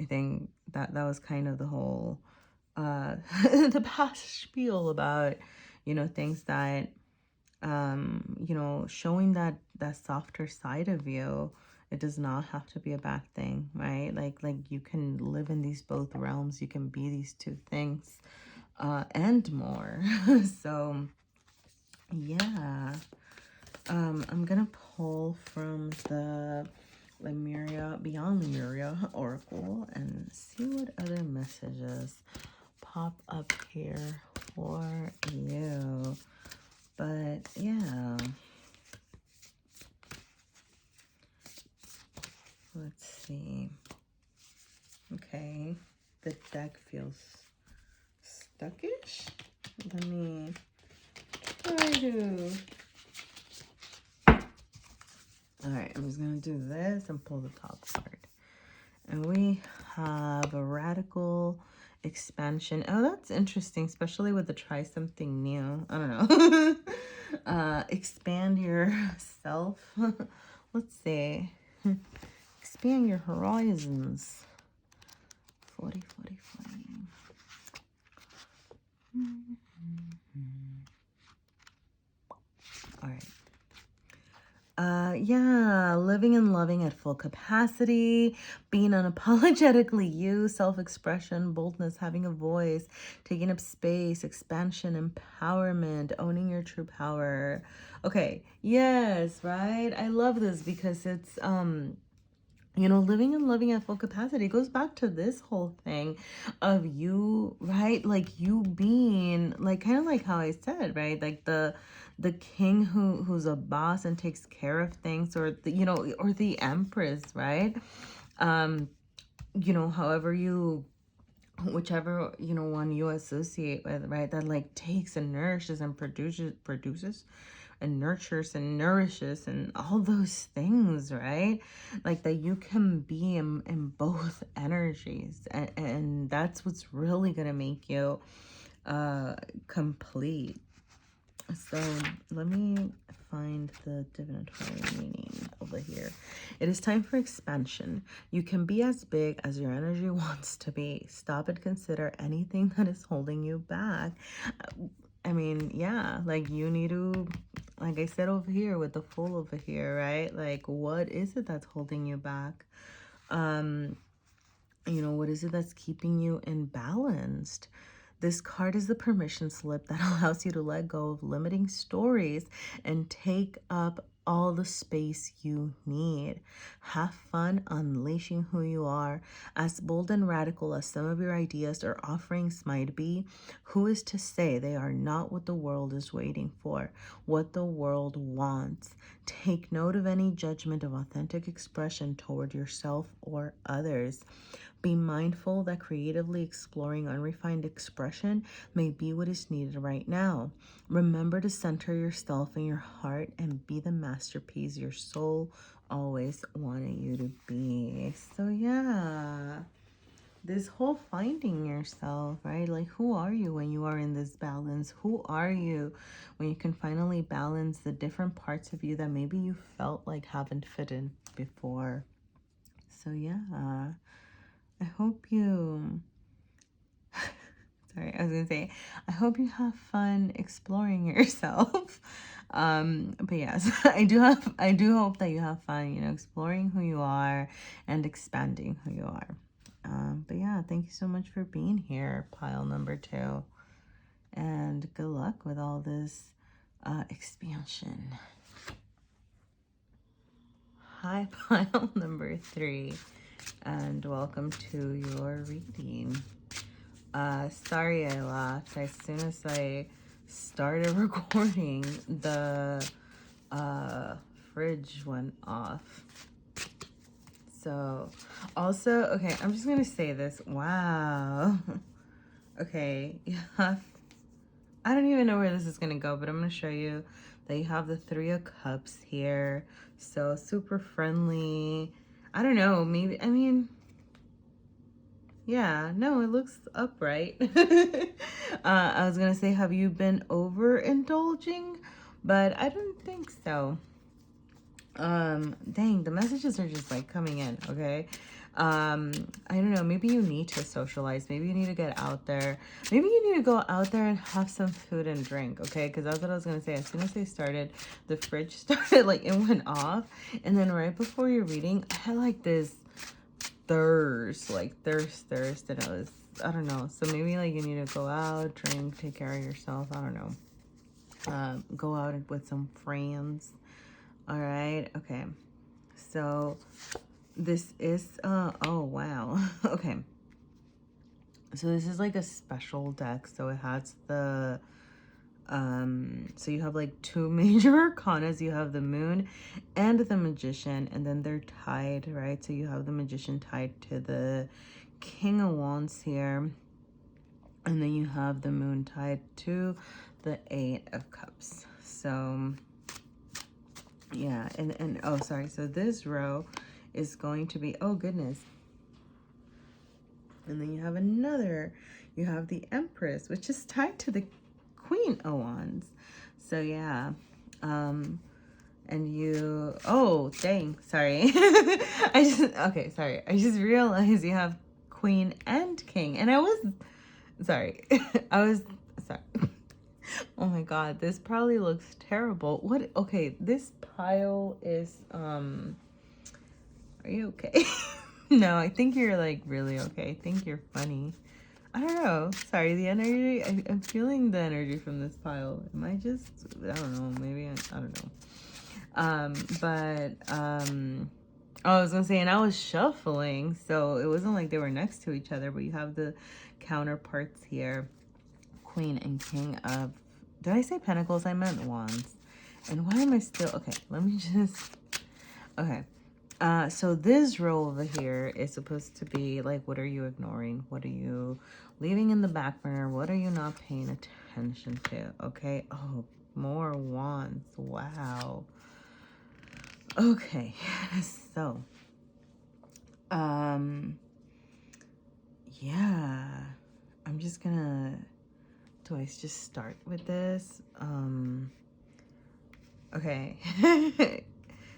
I think that was kind of the whole the past spiel about, you know, things that you know, showing that softer side of you. It does not have to be a bad thing, right? Like you can live in these both realms, you can be these two things and more. So yeah, I'm gonna pull from the Lemuria, Beyond Lemuria Oracle, and see what other messages pop up here for you. But yeah, let's see. Okay, the deck feels stuckish. Let me try to. All right, I'm just gonna do this and pull the top card. And we have a radical expansion. Oh, that's interesting, especially with the try something new. I don't know. Expand yourself. Let's see. Expand your horizons. 40, 40, 40. All right. Yeah, living and loving at full capacity, being unapologetically you, self-expression, boldness, having a voice, taking up space, expansion, empowerment, owning your true power. Okay, yes, right? I love this because it's you know, living and loving at full capacity. It goes back to this whole thing of you, right? Like you being like kind of like how I said, right? Like the king who's a boss and takes care of things, or the, you know, or the empress, right? You know, however you, whichever, you know, one you associate with, right? That like takes and nourishes and produces and nurtures and nourishes and all those things, right? Like that you can be in both energies, and that's what's really gonna make you complete. So let me find the divinatory meaning over here. It is time for expansion. You can be as big as your energy wants to be. Stop and consider anything that is holding you back. I mean, yeah, like you need to, like I said over here with the Fool over here, right? Like, what is it that's holding you back? You know, what is it that's keeping you imbalanced? This card is the permission slip that allows you to let go of limiting stories and take up all the space you need. Have fun unleashing who you are. As bold and radical as some of your ideas or offerings might be, who is to say they are not what the world is waiting for, what the world wants? Take note of any judgment of authentic expression toward yourself or others. Be mindful that creatively exploring unrefined expression may be what is needed right now. Remember to center yourself in your heart and be the masterpiece your soul always wanted you to be. So yeah, this whole finding yourself, right? Like, who are you when you are in this balance? Who are you when you can finally balance the different parts of you that maybe you felt like haven't fit in before? So yeah, I hope you sorry, I was gonna say, I hope you have fun exploring yourself. But yes, I do hope that you have fun, you know, exploring who you are and expanding who you are. But yeah, thank you so much for being here, pile number 2. And good luck with all this expansion. Hi, pile number 3, and welcome to your reading. Sorry I laughed. As soon as I started recording, the fridge went off. So, also, okay, I'm just gonna say this. Wow. Okay, yeah. I don't even know where this is gonna go, but I'm gonna show you that you have the 3 of Cups here. So, super friendly. I don't know, maybe, I mean, yeah, no, it looks upright. I was gonna say, have you been overindulging? But I don't think so. Dang, the messages are just like coming in, okay? I don't know, maybe you need to socialize. Maybe you need to get out there. Maybe you need to go out there and have some food and drink, okay? Because that's what I was gonna say. As soon as they started, the fridge started, like, it went off. And then right before your reading, I had like this thirst, and it was, I don't know, so maybe like you need to go out, drink, take care of yourself, I don't know, go out with some friends. All right, okay, so this is oh wow. Okay, so this is like a special deck, so it has the so you have like 2 major arcanas. You have the Moon and the Magician, and then they're tied, right? So you have the Magician tied to the King of Wands here, and then you have the Moon tied to the 8 of Cups. So yeah, and oh, sorry, so this row is going to be, oh goodness, and then you have another, you have the Empress, which is tied to the Queen of Wands. So yeah, and you, oh dang, sorry. Okay, sorry, I just realized you have Queen and King, and I was sorry. I was sorry. Oh my god, this probably looks terrible. What? Okay, this pile is are you okay? No, I think you're like really okay. I think you're funny. I don't know. Sorry, the energy. I'm feeling the energy from this pile. Am I just? I don't know. Maybe I don't know. Oh, I was gonna say, and I was shuffling, so it wasn't like they were next to each other. But you have the counterparts here, Queen and King of. Did I say Pentacles? I meant Wands. And why am I still? Okay, let me just. Okay. So this row over here is supposed to be like, what are you ignoring? What are you leaving in the back burner? What are you not paying attention to? Okay. Oh, more wands. Wow. Okay. So, yeah, I'm just gonna, do I just start with this? Okay.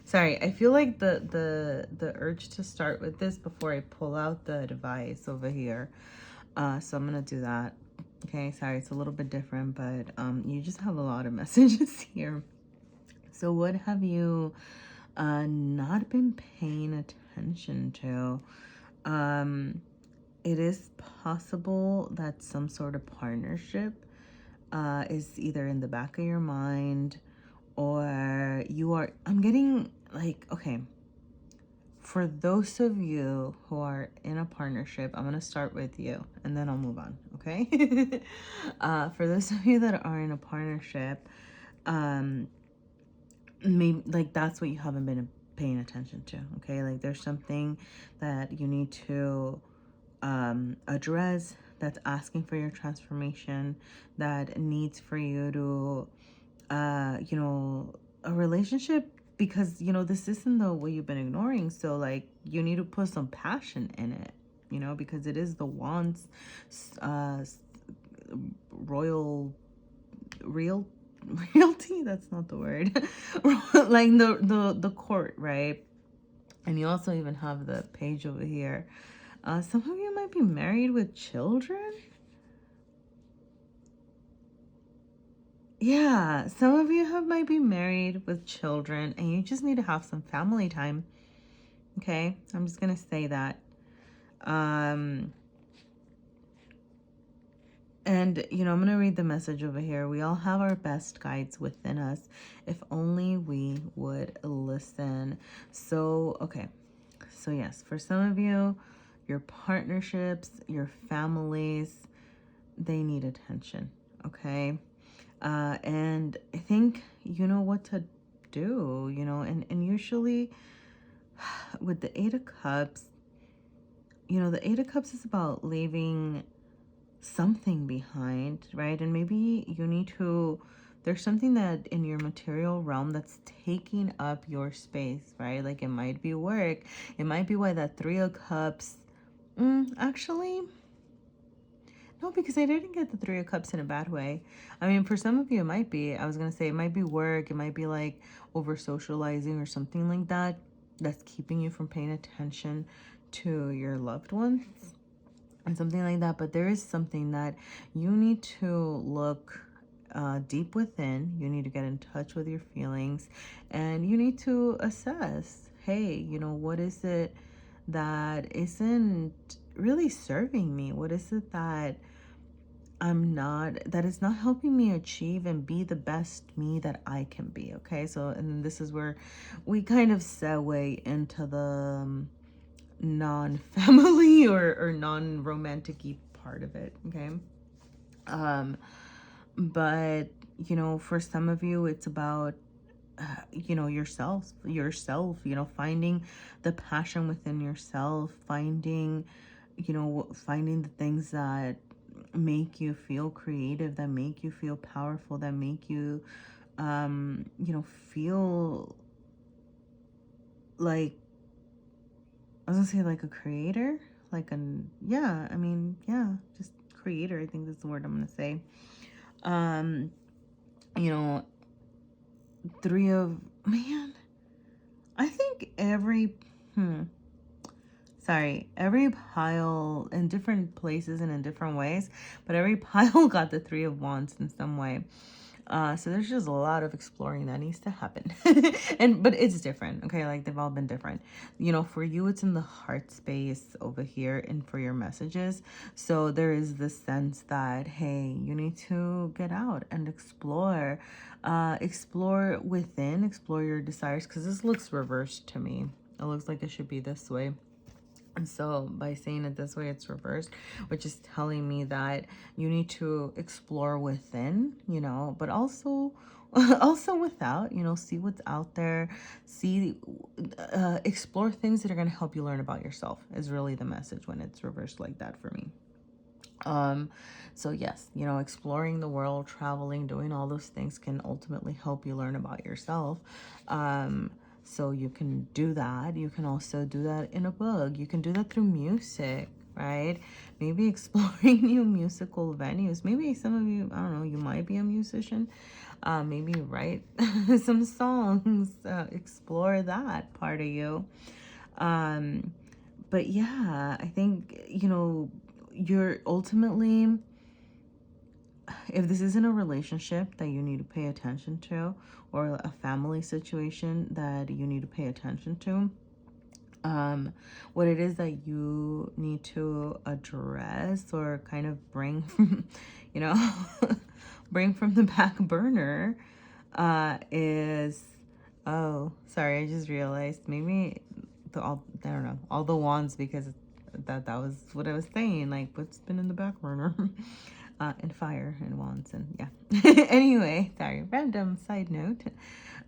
Sorry, I feel like the urge to start with this before I pull out the device over here. So I'm gonna do that. Okay, sorry, it's a little bit different, but you just have a lot of messages here. So what have you not been paying attention to? It is possible that some sort of partnership is either in the back of your mind, or I'm getting like, okay, for those of you who are in a partnership, I'm going to start with you and then I'll move on, okay? For those of you that are in a partnership, maybe like that's what you haven't been paying attention to, okay? Like there's something that you need to address that's asking for your transformation, that needs for you to a relationship, because this isn't the way you've been ignoring. So like you need to put some passion in it, because it is the wands, royal real realty, that's not the word. Like the court, right? And you also even have the page over here. Some of you might be married with children. Yeah, some of you might be married with children and you just need to have some family time. Okay, I'm just gonna say that. And I'm gonna read the message over here. We all have our best guides within us, if only we would listen. So okay, so yes, for some of you, your partnerships, your families, they need attention. Okay. And I think you know what to do, and usually with the Eight of Cups, the Eight of Cups is about leaving something behind, right? And maybe there's something that in your material realm that's taking up your space, right? Like it might be work, it might be why that Three of Cups, actually, no, because I didn't get the Three of Cups in a bad way. I mean, for some of you, it might be. I was going to say it might be work. It might be like over socializing or something like that that's keeping you from paying attention to your loved ones and something like that. But there is something that you need to look deep within. You need to get in touch with your feelings and you need to assess, hey, what is it that isn't really serving me? What is it that that is not helping me achieve and be the best me that I can be? Okay, so and this is where we kind of segue into the non-family or non-romantic-y part of it. Okay, but for some of you it's about yourself, finding the passion within yourself, finding the things that make you feel creative, that make you feel powerful, that make you feel like, I was gonna say like a creator, like just creator, I think that's the word I'm gonna say. Three of, man, I think every pile in different places and in different ways, but every pile got the Three of Wands in some way. So there's just a lot of exploring that needs to happen. But it's different, okay? Like they've all been different. For you, it's in the heart space over here and for your messages. So there is this sense that, hey, you need to get out and explore. Explore within, explore your desires, because this looks reversed to me. It looks like it should be this way. And so by saying it this way, it's reversed, which is telling me that you need to explore within, but also without, see what's out there, explore things that are going to help you learn about yourself is really the message when it's reversed like that for me. So yes, exploring the world, traveling, doing all those things can ultimately help you learn about yourself. So you can do that. You can also do that in a book. You can do that through music, right? Maybe exploring new musical venues. Maybe some of you, I don't know, you might be a musician. Maybe write some songs, explore that part of you. But yeah, I think, you're ultimately, if this isn't a relationship that you need to pay attention to, or a family situation that you need to pay attention to, what it is that you need to address or kind of bring from, bring from the back burner, is, oh, sorry, I just realized maybe I don't know, all the wands, because that was what I was saying, like what's been in the back burner. And fire and wands and yeah. Anyway, sorry, random side note.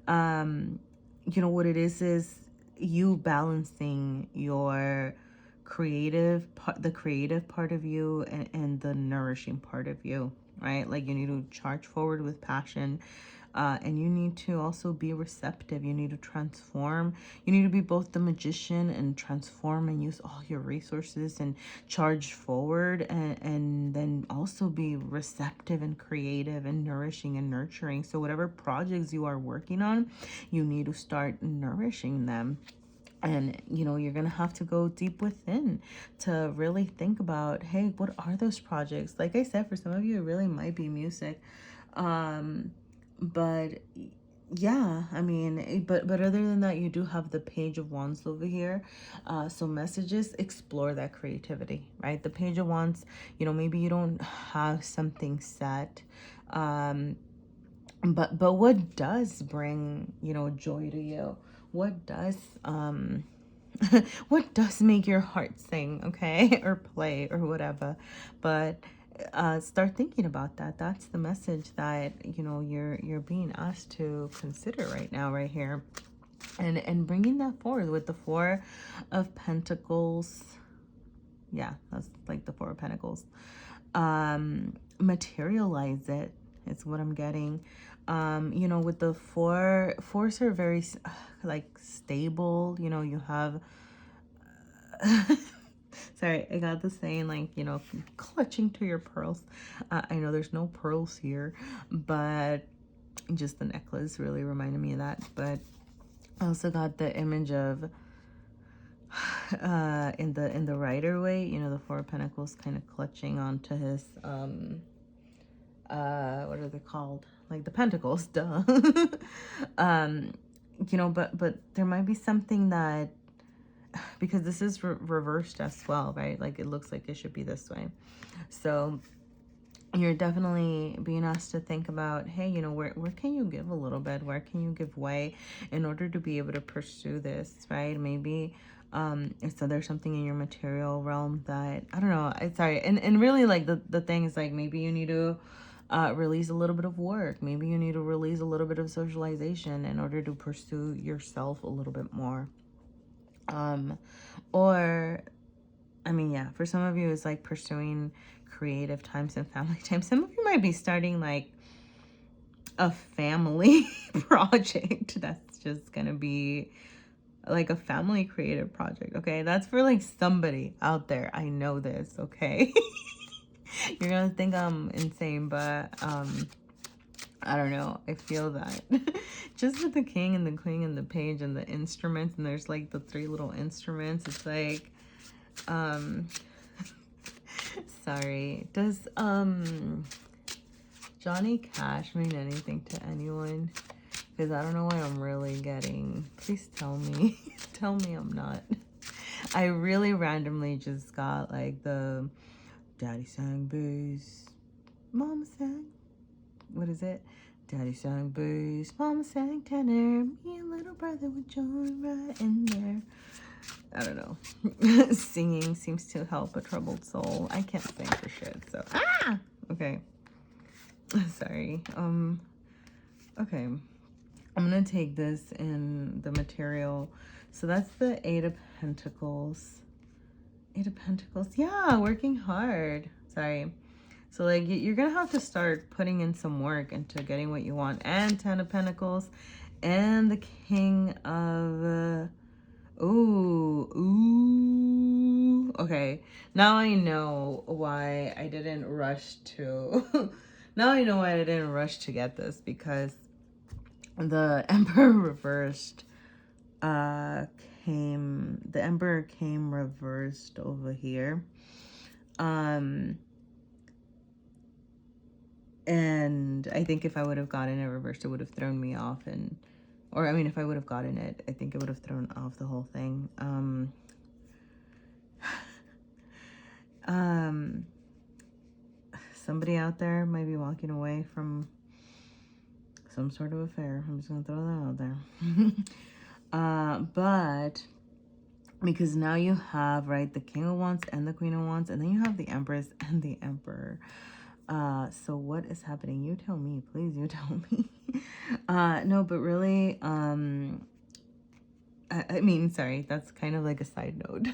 You know what it is you balancing your creative part, the creative part of you, and the nourishing part of you, right? Like you need to charge forward with passion, and you need to also be receptive. You need to transform. You need to be both the magician and transform and use all your resources and charge forward, and then also be receptive and creative and nourishing and nurturing. So whatever projects you are working on, you need to start nourishing them. And you know, you're gonna have to go deep within to really think about, hey, what are those projects? Like I said, for some of you it really might be music, but yeah, I mean, but other than that, you do have the Page of Wands over here. So messages, explore that creativity, right? The Page of Wands, you know, maybe you don't have something set, but what does bring, you know, joy to you? What does what does make your heart sing, okay? Or play or whatever. But start thinking about that. That's the message that, you know, you're being asked to consider right now, right here. And bringing that forward with the Four of Pentacles. Yeah, that's like the Four of Pentacles. Materialize it. It's what I'm getting. You know, with the fours are very like stable. You know, you have sorry, I got the saying, like, you know, clutching to your pearls. I know there's no pearls here, but just the necklace really reminded me of that. But I also got the image of in the Rider-Waite, you know, the Four of Pentacles kind of clutching onto his what are they called? Like the pentacles, duh. You know, but there might be something that, because this is reversed as well, right? Like it looks like it should be this way. So you're definitely being asked to think about, hey, you know, where can you give a little bit? Where can you give way in order to be able to pursue this, right? Maybe so there's something in your material realm that, I don't know, it's sorry. And really, like the thing is, like, maybe you need to release a little bit of work. Maybe you need to release a little bit of socialization in order to pursue yourself a little bit more. Or, I mean, yeah, for some of you, it's like pursuing creative times and family time. Some of you might be starting like a family project that's just gonna be like a family creative project, okay? That's for like somebody out there. I know this, okay? You're gonna think I'm insane, but I don't know. I feel that. Just with the king and the queen and the page and the instruments, and there's like the three little instruments. It's like, sorry. Does Johnny Cash mean anything to anyone? Because I don't know what I'm really getting. Please tell me. Tell me I'm not. I really randomly just got like the Daddy sang blues, Mama sang, what is it? Daddy sang blues, Mama sang tenor, me and little brother would join right in there. I don't know. Singing seems to help a troubled soul. I can't sing for shit, so okay. Sorry. Okay. I'm gonna take this in the material. So that's the Eight of Pentacles. Eight of Pentacles. Yeah, working hard. Sorry. So like you're gonna have to start putting in some work into getting what you want. And Ten of Pentacles and the King of ooh. Okay. Now I know why I didn't rush to now I know why I didn't rush to get this, because the Emperor reversed the Emperor came reversed over here. And I think if I would have gotten it reversed, it would have thrown me off, or I mean, if I would have gotten it, I think it would have thrown off the whole thing. Somebody out there might be walking away from some sort of affair. I'm just gonna throw that out there. But because now you have, right, the King of Wands and the Queen of Wands, and then you have the Empress and the Emperor. So what is happening? You tell me, please. You tell me. No, but really, I mean, sorry, that's kind of like a side note.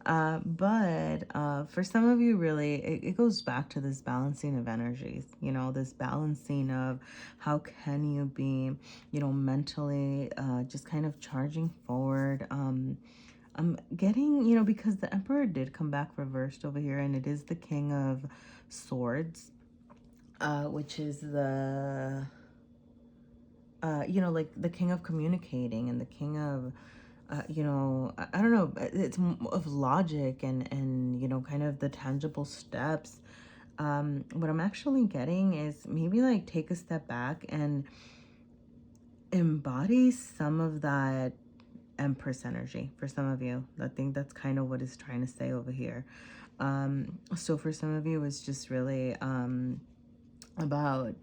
But for some of you, really, it goes back to this balancing of energies, you know, this balancing of how can you be, you know, mentally just kind of charging forward. I'm getting, you know, because the Emperor did come back reversed over here, and it is the King of Swords, which is the, you know, like the King of communicating and the King of, you know, I don't know, it's of logic and, you know, kind of the tangible steps. What I'm actually getting is maybe like take a step back and embody some of that Empress energy for some of you. I think that's kind of what it's trying to say over here. So for some of you, it's just really about,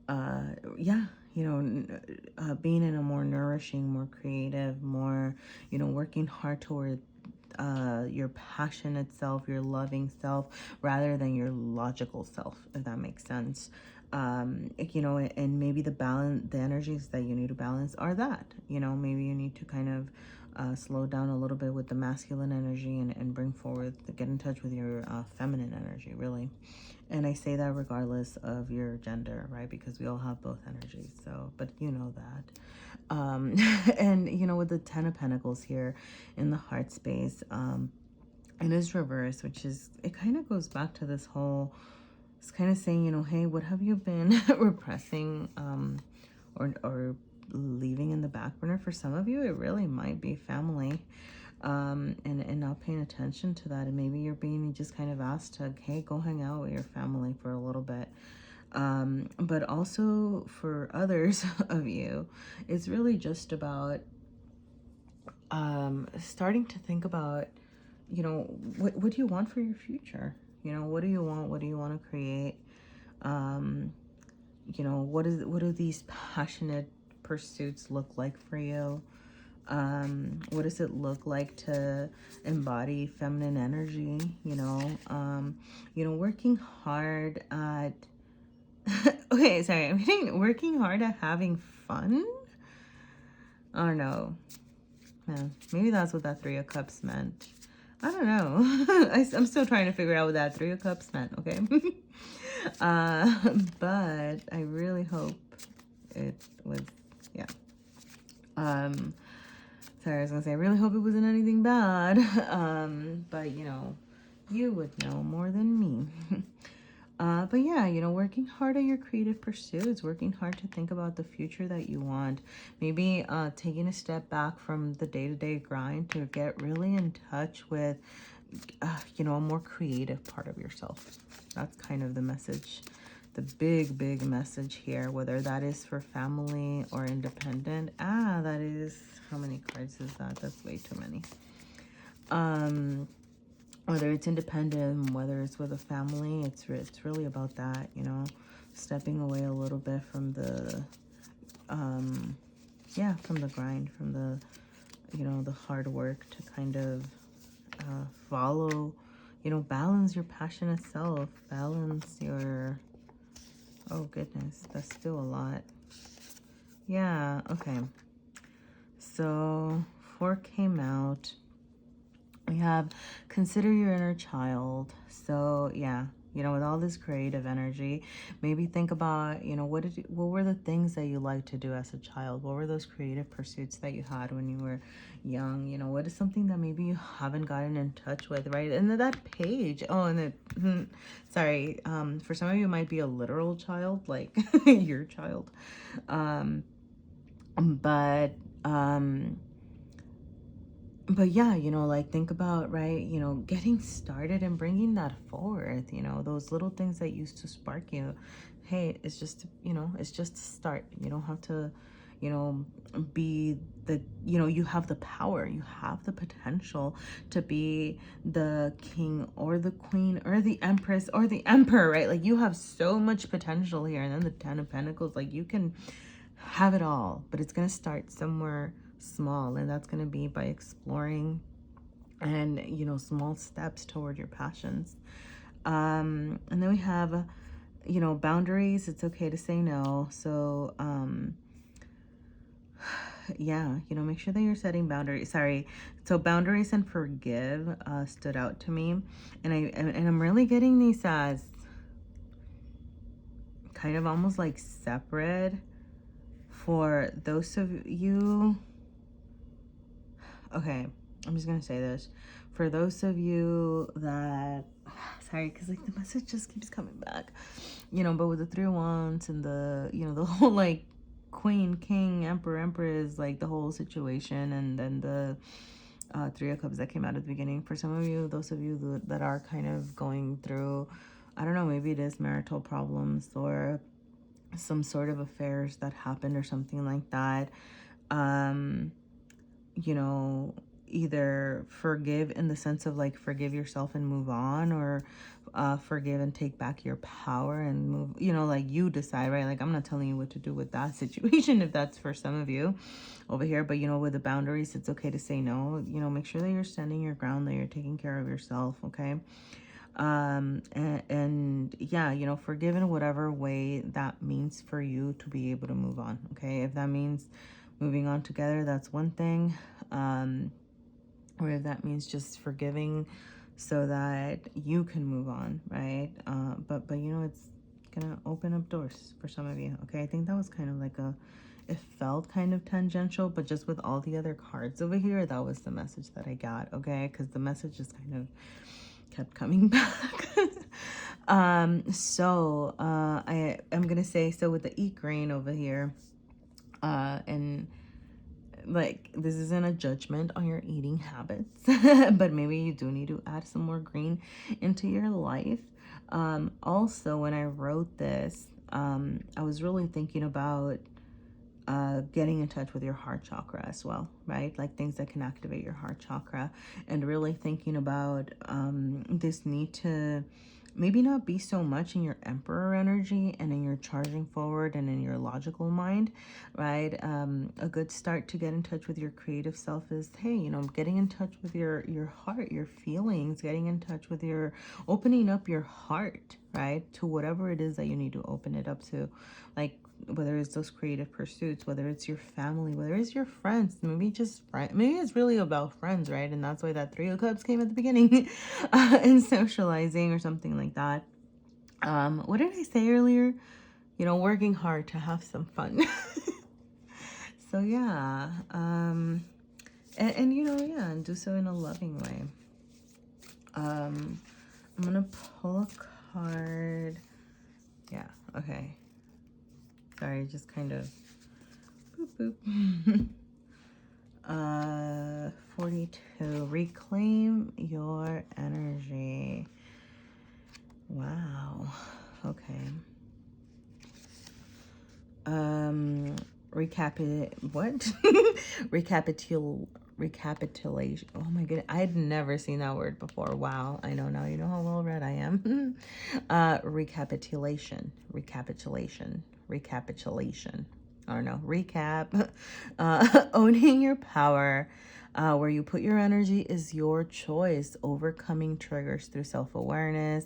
yeah, you know, being in a more nourishing, more creative, more, you know, working hard toward your passionate self, your loving self, rather than your logical self, if that makes sense. You know, and maybe the energies that you need to balance are that, you know, maybe you need to kind of slow down a little bit with the masculine energy and bring forward, get in touch with your feminine energy, really. And I say that regardless of your gender, right? Because we all have both energies. So, but you know that. And, you know, with the Ten of Pentacles here in the heart space, it is reversed, which is, it kind of goes back to this whole, it's kind of saying, you know, hey, what have you been repressing or leaving in the back burner? For some of you, it really might be family. And not paying attention to that, and maybe you're being just kind of asked to, hey, go hang out with your family for a little bit. But also for others of you, it's really just about starting to think about, you know, what do you want for your future? You know, what do you want? What do you want to create? You know, what do these passionate pursuits look like for you? What does it look like to embody feminine energy? You know, working hard at okay, sorry, I'm getting working hard at having fun. I don't know. Yeah, maybe that's what that Three of Cups meant. I don't know. I'm still trying to figure out what that Three of Cups meant, okay? But I really hope it was, yeah. Sorry, I was gonna say, I really hope it wasn't anything bad. But you know, you would know more than me. But yeah, you know, working hard at your creative pursuits, working hard to think about the future that you want. Maybe taking a step back from the day-to-day grind to get really in touch with, you know, a more creative part of yourself. That's kind of the message, the big message here, whether that is for family or independent. That is, how many cards is that? That's way too many. Whether it's independent, whether it's with a family, it's really about that, you know, stepping away a little bit from the, yeah, from the grind, from the, you know, the hard work to kind of follow, you know, balance your passionate self, balance your, oh goodness, that's still a lot. Yeah, okay. So 4 came out. We have consider your inner child. So yeah, you know, with all this creative energy, maybe think about, you know, what were the things that you liked to do as a child? What were those creative pursuits that you had when you were young? You know, what is something that maybe you haven't gotten in touch with, right? And then that page, oh, and it, sorry, for some of you it might be a literal child, like your child. But yeah, you know, like think about, right, you know, getting started and bringing that forward, you know, those little things that used to spark you. Hey, it's just, you know, it's just a start. You don't have to, you know, be the, you know, you have the power, you have the potential to be the king or the queen or the empress or the emperor, right? Like you have so much potential here. And then the 10 of Pentacles, like you can have it all, but it's going to start somewhere small, and that's going to be by exploring and, you know, small steps toward your passions. And then we have, you know, boundaries. It's okay to say no. So yeah, you know, make sure that you're setting boundaries. Sorry. So boundaries and forgive stood out to me, and I'm really getting these as kind of almost like separate for those of you. Okay, I'm just gonna say this for those of you that, sorry, because like the message just keeps coming back, you know, but with the 3 of Wands and the, you know, the whole like Queen, King, Emperor, Empress, like the whole situation, and then the 3 of Cups that came out at the beginning. For some of you, those of you that are kind of going through, I don't know, maybe it is marital problems or some sort of affairs that happened or something like that. You know, either forgive in the sense of like forgive yourself and move on, or forgive and take back your power and move, you know, like you decide, right? Like I'm not telling you what to do with that situation if that's for some of you over here, but you know, with the boundaries, it's okay to say no. You know, make sure that you're standing your ground, that you're taking care of yourself, okay? And yeah, you know, forgive in whatever way that means for you to be able to move on, okay? If that means moving on together, that's one thing. Or if that means just forgiving so that you can move on, right? But you know, it's gonna open up doors for some of you, okay? I think that was kind of like it felt kind of tangential, but just with all the other cards over here, that was the message that I got, okay? Because the message just kind of kept coming back. So I am gonna say, so with the eat grain over here, and like this isn't a judgment on your eating habits, but maybe you do need to add some more green into your life. Also, when I wrote this, I was really thinking about getting in touch with your heart chakra as well, right? Like things that can activate your heart chakra, and really thinking about this need to maybe not be so much in your emperor energy and in your charging forward and in your logical mind, right? A good start to get in touch with your creative self is, hey, you know, getting in touch with your heart, your feelings, getting in touch with your, opening up your heart, right, to whatever it is that you need to open it up to. Like whether it's those creative pursuits, whether it's your family, whether it's your friends, maybe just friends, maybe it's really about friends, right? And that's why that 3 of Cups came at the beginning, and socializing or something like that. What did I say earlier? You know, working hard to have some fun. So yeah, and you know, yeah, and do so in a loving way. I'm gonna pull a card. Yeah, okay. Sorry, just kind of boop boop. 42. Reclaim your energy. Wow. Okay. Recapitulation. Oh my goodness, I had never seen that word before. Wow. I know now. You know how well read I am. Recapitulation. I don't know. Recap. Owning your power. Where you put your energy is your choice. Overcoming triggers through self-awareness.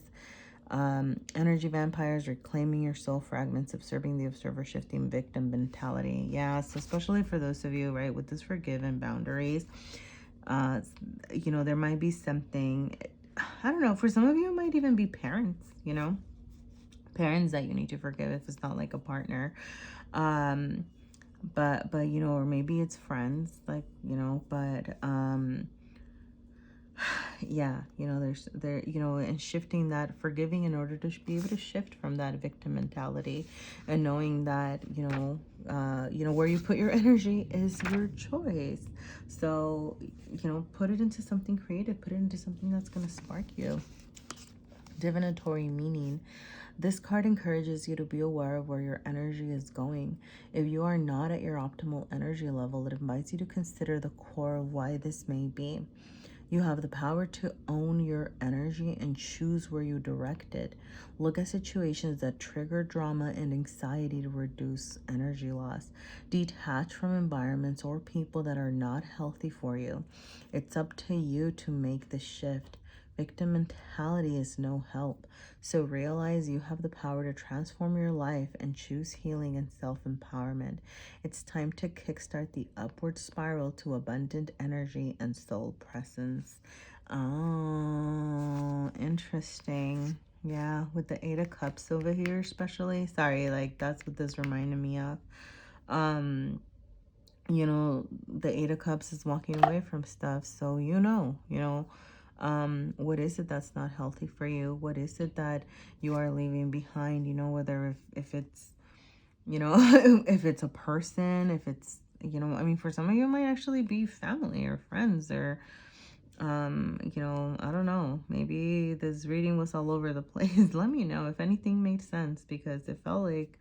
Energy vampires, reclaiming your soul fragments, observing the observer, shifting victim mentality. Yeah, so especially for those of you, right, with this forgive and boundaries, you know, there might be something, I don't know, for some of you, it might even be parents, you know, parents that you need to forgive if it's not like a partner. But you know, or maybe it's friends, like, you know, but yeah, you know, you know, and shifting that, forgiving in order to be able to shift from that victim mentality, and knowing that, you know, where you put your energy is your choice. So, you know, put it into something creative, put it into something that's going to spark you. Divinatory meaning. This card encourages you to be aware of where your energy is going. If you are not at your optimal energy level, it invites you to consider the core of why this may be. You have the power to own your energy and choose where you direct it. Look at situations that trigger drama and anxiety to reduce energy loss. Detach from environments or people that are not healthy for you. It's up to you to make the shift. Victim mentality is no help. So realize you have the power to transform your life and choose healing and self-empowerment. It's time to kickstart the upward spiral to abundant energy and soul presence. Oh, interesting. Yeah, with the Eight of Cups over here especially. Sorry, like that's what this reminded me of. Um, the Eight of Cups is walking away from stuff. So what is it that's not healthy for you? What is it that you are leaving behind? Whether if it's if it's a person, if it's I mean, for some of you it might actually be family or friends or I don't know, maybe this reading was all over the place. Let me know if anything made sense, because it felt like,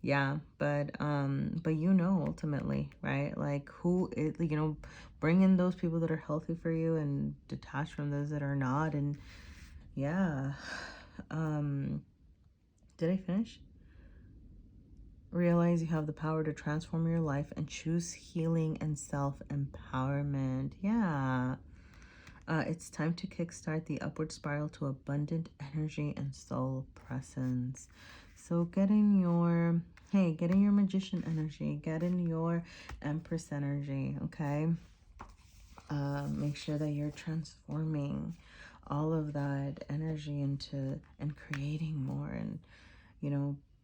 yeah, but ultimately, right, like who is, bring in those people that are healthy for you and detach from those that are not. And yeah, did I finish? Realize you have the power to transform your life and choose healing and self-empowerment. Yeah. It's time to kickstart the upward spiral to abundant energy and soul presence. So get in your, hey, get in your magician energy. Get in your empress energy, okay? Make sure that you're transforming all of that energy into and creating more and,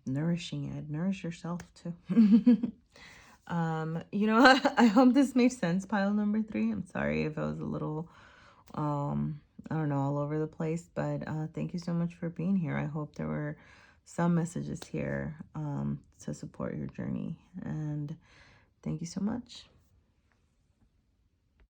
nourishing it. Nourish yourself too. I hope this made sense, pile number 3. I'm sorry if I was a little I don't know, all over the place, but thank you so much for being here. I hope there were some messages here to support your journey, and thank you so much.